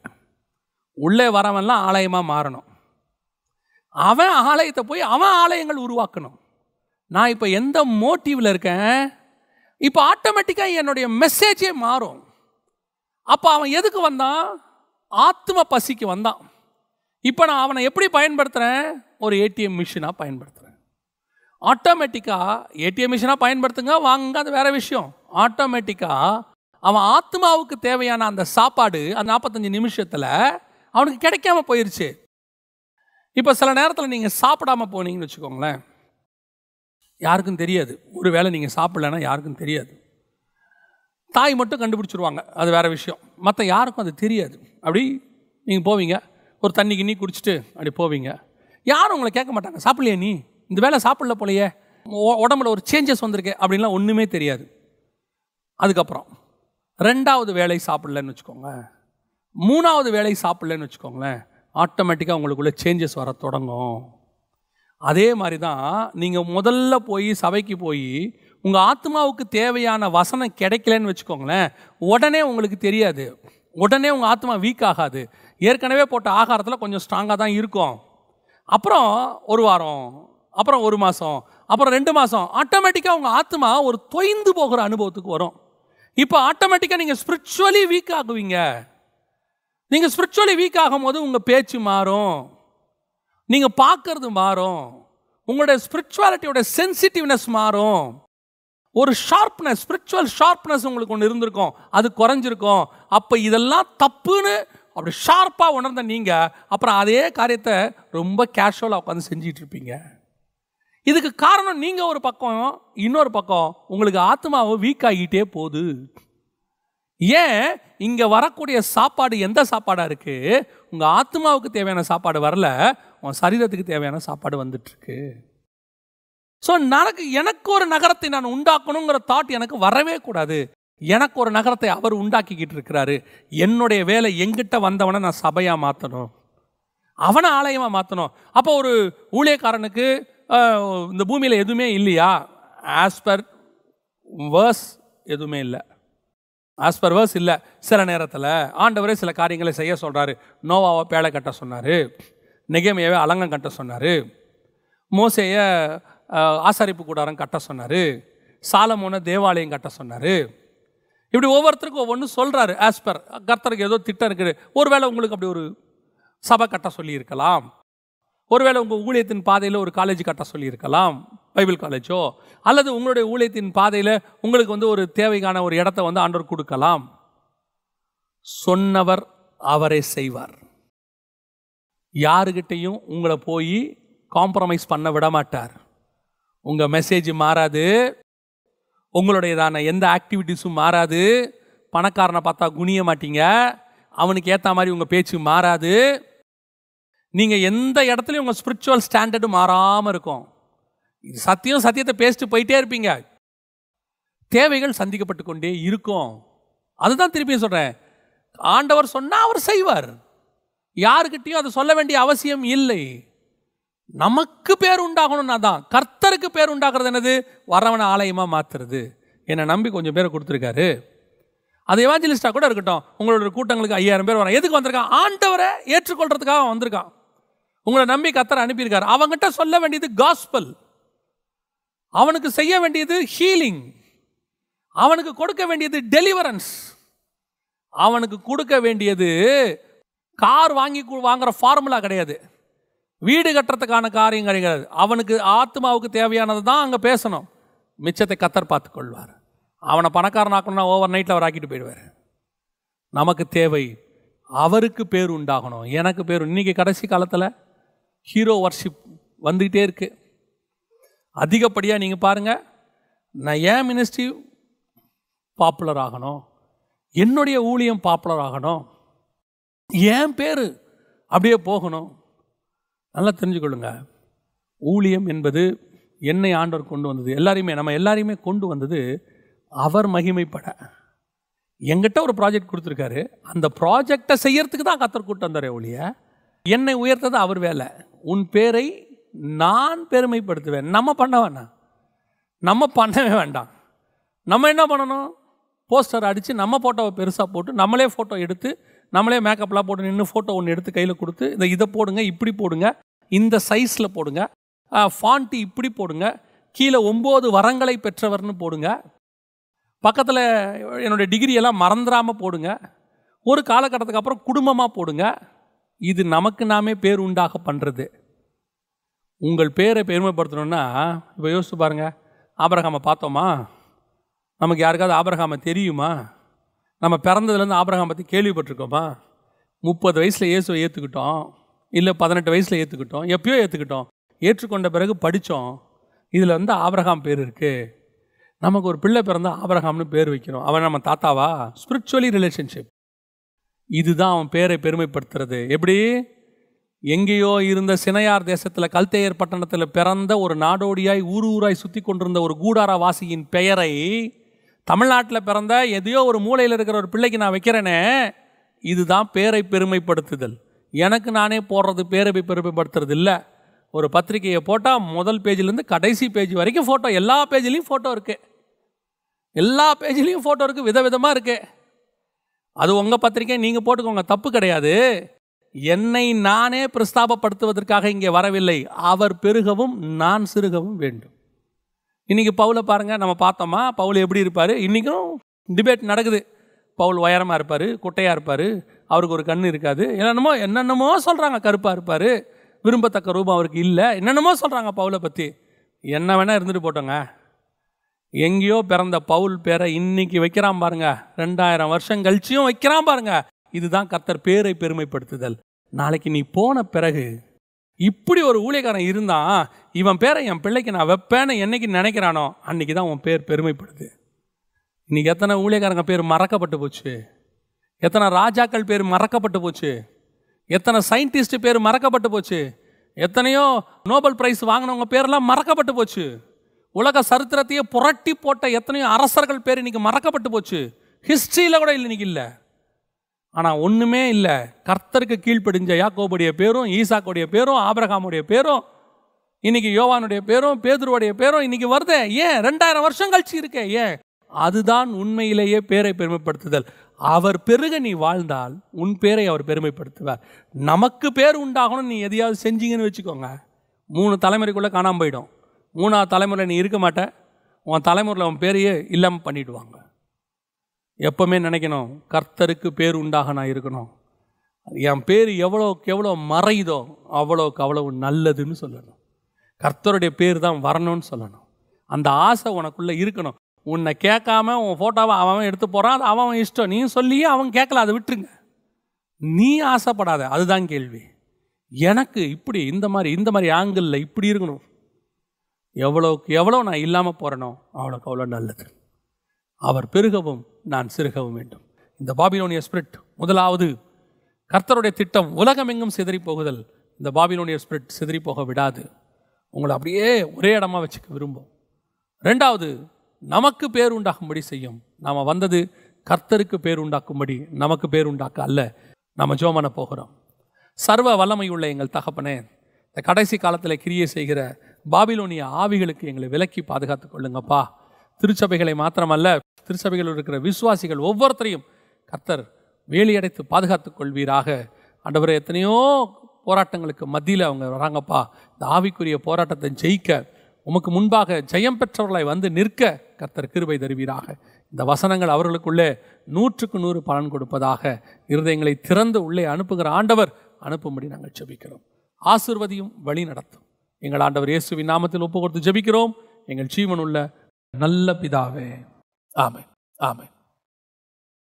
Speaker 1: உள்ளே வரவன்லாம் ஆலயமாக மாறணும், அவன் ஆலயத்தை போய் அவன் ஆலயங்கள் உருவாக்கணும். நான் இப்போ எந்த மோட்டிவில் இருக்கேன், இப்போ ஆட்டோமேட்டிக்காக என்னுடைய மெசேஜே மாறும். அப்போ அவன் எதுக்கு வந்தான்? ஆத்ம பசிக்கு வந்தான். இப்போ நான் அவனை எப்படி பயன்படுத்துகிறேன்? ஒரு ஏடிஎம் மிஷினாக பயன்படுத்துகிறேன். ஆட்டோமேட்டிக்காக ஏடிஎம் மிஷினாக பயன்படுத்துங்க, வாங்குங்க, அது வேறு விஷயம். ஆட்டோமேட்டிக்காக அவன் ஆத்மாவுக்கு தேவையான அந்த சாப்பாடு அந்த 45 நிமிஷத்தில் அவனுக்கு கிடைக்காம போயிடுச்சு. இப்போ சில நேரத்தில் நீங்கள் சாப்பிடாமல் போனீங்கன்னு வச்சுக்கோங்களேன், யாருக்கும் தெரியாது. ஒரு வேளை நீங்கள் சாப்பிடலன்னா யாருக்கும் தெரியாது. தாய் மட்டும் கண்டுபிடிச்சிருவாங்க, அது வேறு விஷயம். மற்ற யாருக்கும் அது தெரியாது. அப்படி நீங்கள் போவீங்க, ஒரு தண்ணி கிண்ணி குடிச்சிட்டு அப்படி போவீங்க. யாரும் உங்களை கேட்க மாட்டாங்க, சாப்பிட்லையே நீ, இந்த வேலை சாப்பிடல போலையே, உடம்புல ஒரு சேஞ்சஸ் வந்திருக்கு அப்படின்லாம் ஒன்றுமே தெரியாது. அதுக்கப்புறம் 2வது வேலை சாப்பிடலன்னு வச்சுக்கோங்க, 3வது வேலை சாப்பிடலன்னு வச்சுக்கோங்களேன், ஆட்டோமேட்டிக்காக உங்களுக்குள்ள சேஞ்சஸ் வர தொடங்கும். அதே மாதிரி தான் நீங்கள் முதல்ல போய் சபைக்கு போய் உங்கள் ஆத்மாவுக்கு தேவையான வசனம் கிடைக்கலன்னு வச்சுக்கோங்களேன், உடனே உங்களுக்கு தெரியாது, உடனே உங்கள் ஆத்மா வீக் ஆகாது. ஏற்கனவே போட்ட ஆகாரத்தில் கொஞ்சம் ஸ்ட்ராங்காக தான் இருக்கும். அப்புறம் 1 வாரம், அப்புறம் 1 மாதம், அப்புறம் 2 மாதம், ஆட்டோமேட்டிக்காக உங்கள் ஆத்மா ஒரு தொய்ந்து போகிற அனுபவத்துக்கு வரும். இப்போ ஆட்டோமேட்டிக்காக நீங்கள் ஸ்பிரிச்சுவலி வீக் ஆகுவீங்க. நீங்கள் ஸ்பிரிச்சுவலி வீக் ஆகும்போது உங்கள் பேச்சு மாறும், நீங்கள் பார்க்கறது மாறும், உங்களுடைய ஸ்பிரிச்சுவாலிட்டியோட சென்சிட்டிவ்னஸ் மாறும். ஒரு ஷார்ப்னஸ், ஸ்பிரிச்சுவல் ஷார்ப்னஸ் உங்களுக்கு ஒன்று இருந்திருக்கும், அது குறைஞ்சிருக்கும். அப்போ இதெல்லாம் தப்புன்னு அப்படி ஷார்ப்பாக உணர்ந்த நீங்கள் அப்புறம் அதே காரியத்தை ரொம்ப கேஷுவலாக உட்காந்து செஞ்சிட்டு இருப்பீங்க. இதுக்கு காரணம் நீங்கள் ஒரு பக்கம், இன்னொரு பக்கம் உங்களுக்கு ஆத்மாவை வீக் ஆகிட்டே போகுது. ஏன் இங்கே வரக்கூடிய சாப்பாடு எந்த சாப்பாடாக இருக்குது? உங்கள் ஆத்மாவுக்கு தேவையான சாப்பாடு வரல, உன் சரீரத்துக்கு தேவையான சாப்பாடு வந்துட்டுருக்கு. ஸோ எனக்கு ஒரு நகரத்தை நான் உண்டாக்கணுங்கிற தாட் எனக்கு வரவே கூடாது. எனக்கு ஒரு நகரத்தை அவர் உண்டாக்கிக்கிட்டு இருக்கிறாரு. என்னுடைய வேலை எங்கிட்ட வந்தவனை நான் சபையாக மாற்றணும், அவனை ஆலயமாக மாற்றணும். அப்போ ஒரு ஊழியக்காரனுக்கு இந்த பூமியில் எதுவுமே இல்லையா? ஆஸ் பர் வேர்ஸ் எதுவுமே இல்லை, ஆஸ் பர் வேர்ஸ் இல்லை. சில நேரத்தில் ஆண்டவரே சில காரியங்களை செய்ய சொல்கிறாரு. நோவாவை பேழை கட்ட சொன்னார், நெகேமியாவை அலங்கம் கட்ட சொன்னார், மோசேயை ஆசாரிப்பு கூடாரம் கட்ட சொன்னார், சாலமோனை தேவாலயம் கட்ட சொன்னார். இப்படி ஒவ்வொருத்தருக்கும் ஒவ்வொன்று சொல்கிறாரு. ஆஸ் பர் கர்த்தருக்கு ஏதோ திட்டம் இருக்குது. ஒருவேளை உங்களுக்கு அப்படி ஒரு சபை கட்ட சொல்லியிருக்கலாம், ஒருவேளை உங்கள் ஊழியத்தின் பாதையில் ஒரு காலேஜ் கட்ட சொல்லியிருக்கலாம், பைபிள் காலேஜோ, அல்லது உங்களுடைய ஊழியத்தின் பாதையில் உங்களுக்கு ஒரு தேவைக்கான ஒரு இடத்த ஆண்டவர் கொடுக்கலாம். சொன்னவர் அவரே செய்வார். யாருக்கிட்டையும் உங்களை போய் காம்ப்ரமைஸ் பண்ண விட மாட்டார். உங்கள் மெசேஜ் மாறாது, உங்களுடையதான எந்த ஆக்டிவிட்டீஸும் மாறாது. பணக்காரனை பார்த்தா குனிய மாட்டீங்க, அவனுக்கு ஏற்ற மாதிரி உங்கள் பேச்சு மாறாது. நீங்கள் எந்த இடத்துலையும் உங்கள் ஸ்பிரிச்சுவல் ஸ்டாண்டர்டு மாறாமல் இருக்கும். இது சத்தியத்தை பேசிட்டு போயிட்டே இருப்பீங்க. தேவைகள் சந்திக்கப்பட்டு கொண்டே இருக்கும். அதுதான் திருப்பியும் சொல்கிறேன், ஆண்டவர் சொன்னால் அவர் செய்வார். யாருக்கிட்டையும் அதை சொல்ல வேண்டிய அவசியம் இல்லை. நமக்கு பேர் உண்டாகணும்னா தான். கர்த்தருக்கு பேர் உண்டாக்குறது என்னது? வரவனை ஆலயமாக மாற்றுறது. என்னை நம்பி கொஞ்சம் பேரை கொடுத்துருக்காரு. அது எவாஞ்சலிஸ்டாக கூட இருக்கட்டும். உங்களோட கூட்டங்களுக்கு 5000 பேர் வரான். எதுக்கு வந்திருக்கான்? ஆண்டவரை ஏற்றுக்கொள்றதுக்காக வந்திருக்கான். உங்களை நம்பி கர்த்தர் அனுப்பியிருக்காரு. அவங்ககிட்ட சொல்ல வேண்டியது காஸ்பல், அவனுக்கு செய்ய வேண்டியது ஹீலிங், அவனுக்கு கொடுக்க வேண்டியது டெலிவரன்ஸ், அவனுக்கு கொடுக்க வேண்டியது கார் வாங்குற ஃபார்முலா கிடையாது, வீடு கட்டுறதுக்கான காரியம் கிடையாது. அவனுக்கு ஆத்மாவுக்கு தேவையானது தான் அங்கே பேசணும். மிச்சத்தை கர்த்தர் பார்த்துக்கொள்வார். அவனை பணக்காரன் ஆக்கணும்னா ஓவர் நைட்டில் அவர் ஆக்கிட்டு போயிடுவார். நமக்கு தேவை அவருக்கு பேர் உண்டாகணும். எனக்கு பேர் இன்றைக்கி கடைசி காலத்தில் ஹீரோ வர்ஷிப் வந்துக்கிட்டே இருக்கு. அதிகப்படியாக நீங்கள் பாருங்கள், நான் ஏன் மினிஸ்ட்ரி பாப்புலர் ஆகணும், என்னுடைய ஊழியம் பாப்புலர் ஆகணும், ஏன் பேர் அப்படியே போகணும். நல்லா தெரிஞ்சுக்கொள்ளுங்க, ஊழியம் என்பது என்னை ஆண்டவர் கொண்டு வந்தது, நம்ம எல்லாரையுமே கொண்டு வந்தது அவர் மகிமைப்பட. எங்கிட்ட ஒரு ப்ராஜெக்ட் கொடுத்துருக்காரு, அந்த ப்ராஜெக்டை செய்யறதுக்கு தான் கர்த்தர் கூட்டு வந்தார் ஒழிய என்னை உயர்த்தது அவர் வேலை. உன் பேரை நான் பெருமைப்படுத்துவேன். நம்ம பண்ணவே வேண்டாம். நம்ம என்ன பண்ணணும்? போஸ்டர் அடித்து நம்ம ஃபோட்டோவை பெருசாக போட்டு நம்மளே ஃபோட்டோ எடுத்து நம்மளே மேக்கப்லாம் போட்டு நின்று ஃபோட்டோ ஒன்று எடுத்து கையில் கொடுத்து இதை போடுங்க, இப்படி போடுங்க, இந்த சைஸில் போடுங்க, ஃபாண்ட்டு இப்படி போடுங்க, கீழே 9 வரங்களை பெற்றவர்னு போடுங்க, பக்கத்தில் என்னுடைய டிகிரியெல்லாம் மறந்துடாமல் போடுங்க, ஒரு காலகட்டத்துக்கு அப்புறம் குடும்பமாக போடுங்க. இது நமக்கு நாமே பேர் உண்டாக பண்ணுறது. உங்கள் பேரை பெருமைப்படுத்தணுன்னா இப்போ யோசிச்சு பாருங்கள். ஆபிரகாமை பார்த்தோமா? நமக்கு யாருக்காவது ஆபிரகாமை தெரியுமா? நம்ம பிறந்ததுலேருந்து ஆபிரகாம் பற்றி கேள்விப்பட்டிருக்கோமா? 30 வயசில் இயேசுவை ஏற்றுக்கிட்டோம், இல்லை 18 வயசில் ஏற்றுக்கிட்டோம், எப்பயோ ஏற்றுக்கிட்டோம். ஏற்றுக்கொண்ட பிறகு படித்தோம், இதில் ஆபிரகாம் பேர் இருக்குது. நமக்கு ஒரு பிள்ளை பிறந்தா ஆபிரகாம்னு பேர் வைக்கிறோம். அவன் நம்ம தாத்தாவா? Spiritually relationship. இதுதான் அவன் பேரை பெருமைப்படுத்துறது. எப்படி? எங்கேயோ இருந்த சினையார் தேசத்தில் கல்தேயர் பட்டணத்தில் பிறந்த ஒரு நாடோடியாய் ஊராய் சுற்றி கொண்டிருந்த ஒரு கூடாரவாசியின் பெயரை தமிழ்நாட்டில் பிறந்த எதையோ ஒரு மூலையில் இருக்கிற ஒரு பிள்ளைக்கு நான் வைக்கிறேனே, இதுதான் பேரை பெருமைப்படுத்துதல். எனக்கு நானே போடுறது பேரை பெருமைப்படுத்துறது இல்லை. ஒரு பத்திரிகையை போட்டால் முதல் பேஜிலேருந்து கடைசி பேஜ் வரைக்கும் ஃபோட்டோ, எல்லா பேஜ்லேயும் ஃபோட்டோ இருக்குது, எல்லா பேஜ்லேயும் ஃபோட்டோ இருக்குது, விதவிதமாக இருக்குது. அது உங்கள் பத்திரிகை, நீங்கள் போட்டுக்கோங்க, தப்பு கிடையாது. என்னை நானே பிரஸ்தாபப்படுத்துவதற்காக இங்கே வரவில்லை. அவர் பெருகவும் நான் சிறுகவும் வேண்டும். இன்றைக்கி பவுலை பாருங்கள், நம்ம பார்த்தோமா பவுல் எப்படி இருப்பார்? இன்றைக்கும் டிபேட் நடக்குது. பவுல் உயரமாக இருப்பார், குட்டையாக இருப்பார், அவருக்கு ஒரு கண் இருக்காது, என்னென்னமோ சொல்கிறாங்க. கருப்பாக இருப்பார், விரும்பத்தக்க ரூபம் அவருக்கு இல்லை, என்னென்னமோ சொல்கிறாங்க பவுலை பற்றி. என்ன வேணால் இருந்துட்டு போட்டோங்க. எங்கேயோ பிறந்த பவுல் பேரை இன்னைக்கு வைக்கிறான் பாருங்க, 2000 வருஷம் கழிச்சியும் வைக்கிறான் பாருங்க. இதுதான் கர்த்தர் பேரை பெருமைப்படுத்துதல். நாளைக்கு நீ போன பிறகு இப்படி ஒரு ஊழியக்காரன் இருந்தான், இவன் பேரை என் பிள்ளைக்கு நான் வைப்பேன்னு என்னைக்கு நினைக்கிறானோ அன்னைக்கு தான் உன் பேர் பெருமைப்படுது. இன்னைக்கு எத்தனை ஊழியக்காரங்க பேர் மறக்கப்பட்டு போச்சு, எத்தனை ராஜாக்கள் பேர் மறக்கப்பட்டு போச்சு, எத்தனை சயின்டிஸ்ட் பேர் மறக்கப்பட்டு போச்சு, எத்தனையோ நோபல் பிரைஸ் வாங்கினவங்க பேரெல்லாம் மறக்கப்பட்டு போச்சு. உலக சரித்திரத்தையே புரட்டி போட்ட எத்தனையோ அரசர்கள் பேர் இன்னைக்கு மறக்கப்பட்டு போச்சு. ஹிஸ்ட்ரியில் கூட இல்லை, இன்னைக்கு இல்லை. ஆனால் ஒன்றுமே இல்லை, கர்த்தருக்கு கீழ்ப்படிஞ்ச யாக்கோபுடைய பேரும், ஈசாக்குடைய பேரும், ஆபிரகாமுடைய பேரும், இன்னைக்கு யோவானுடைய பேரும், பேதுருவுடைய பேரும் இன்னைக்கு வருதே. ஏன்? 2000 வருஷம் கழிச்சு இருக்கே. ஏன்? அதுதான் உண்மையிலேயே பேரை பெருமைப்படுத்துதல். அவர் பெருக நீ வாழ்ந்தால் உன் பேரை அவர் பெருமைப்படுத்துவார். நமக்கு பேர் உண்டாகணும் நீ எதையாவது செஞ்சீங்கன்னு வச்சுக்கோங்க, 3 தலைமுறைக்குள்ளே காணாமல் போயிடும். 3ஆவது தலைமுறை நீ இருக்க மாட்ட, உன் தலைமுறையில் உன் பேரையே இல்லாமல் பண்ணிவிடுவாங்க. எப்பவுமே நினைக்கணும், கர்த்தருக்கு பேர் உண்டாக நான் இருக்கணும். என் பேர் எவ்வளோக்கு எவ்வளோ மறையுதோ அவ்வளோக்கு அவ்வளவு நல்லதுன்னு சொல்லணும். கர்த்தருடைய பேர் தான் வரணும்னு சொல்லணும். அந்த ஆசை உனக்குள்ளே இருக்கணும். உன்னை கேட்காம உன் ஃபோட்டோவை அவன் எடுத்து போகிறான், அது அவன் இஷ்டம். நீ சொல்லியே அவன் கேட்கல, அதை விட்டுருங்க. நீ ஆசைப்படாத, அதுதான் கேள்வி. எனக்கு இப்படி இந்த மாதிரி ஆங்கிளில் இப்படி இருக்கணும். எவ்வளோக்கு எவ்வளோ நான் இல்லாமல் போகிறேனோ அவ்வளோக்கு அவ்வளோ நல்லது. அவர் பெருகவும் நான் சிறுகவும் வேண்டும். இந்த பாபிலோனிய ஸ்பிரிட், முதலாவது கர்த்தருடைய திட்டம் உலகமெங்கும் சிதறி போகுதல். இந்த பாபிலோனிய ஸ்பிரிட் சிதறி போக விடாது, உங்களை அப்படியே ஒரே இடமா வச்சுக்க விரும்பும். 2வது, நமக்கு பேர் உண்டாகும்படி செய்யும். நாம் வந்தது கர்த்தருக்கு பேர் உண்டாக்கும்படி, நமக்கு பேர் உண்டாக்க அல்ல. நம்ம ஜெபம் பண்ண போகிறோம். சர்வ வல்லமை உள்ள எங்கள் தகப்பனே, இந்த கடைசி காலத்தில் கிரியை செய்கிற பாபிலோனிய ஆவிகளுக்கு எங்களை விலக்கி பாதுகாத்துக் கொள்ளுங்கப்பா. திருச்சபைகளை மாத்திரமல்ல, திருச்சபைகளில் இருக்கிற விசுவாசிகள் ஒவ்வொருத்தரையும் கர்த்தர் வேலியடைத்து பாதுகாத்துக் கொள்வீராக. ஆண்டவரே, எத்தனையோ போராட்டங்களுக்கு மத்தியில் அவங்க வராங்கப்பா. இந்த ஆவிக்குரிய போராட்டத்தை ஜெயிக்க, உமக்கு முன்பாக ஜெயம் பெற்றவர்களாய் வந்து நிற்க கர்த்தர் கிருபை தருவீராக. இந்த வசனங்கள் அவர்களுக்குள்ளே 100க்கு 100 பலன் கொடுப்பதாக. இருதயங்களை திறந்து உள்ளே அனுப்புகிற ஆண்டவர் அனுப்பும்படி நாங்கள் ஜெபிக்கிறோம். ஆசீர்வதியும் வழி நடத்தும். எங்கள் ஆண்டவர் இயேசுவின் நாமத்தில் ஒப்பு கொடுத்து ஜெபிக்கிறோம் எங்கள் ஜீவனுள்ள நல்ல பிதாவே. ஆமென், ஆமென்.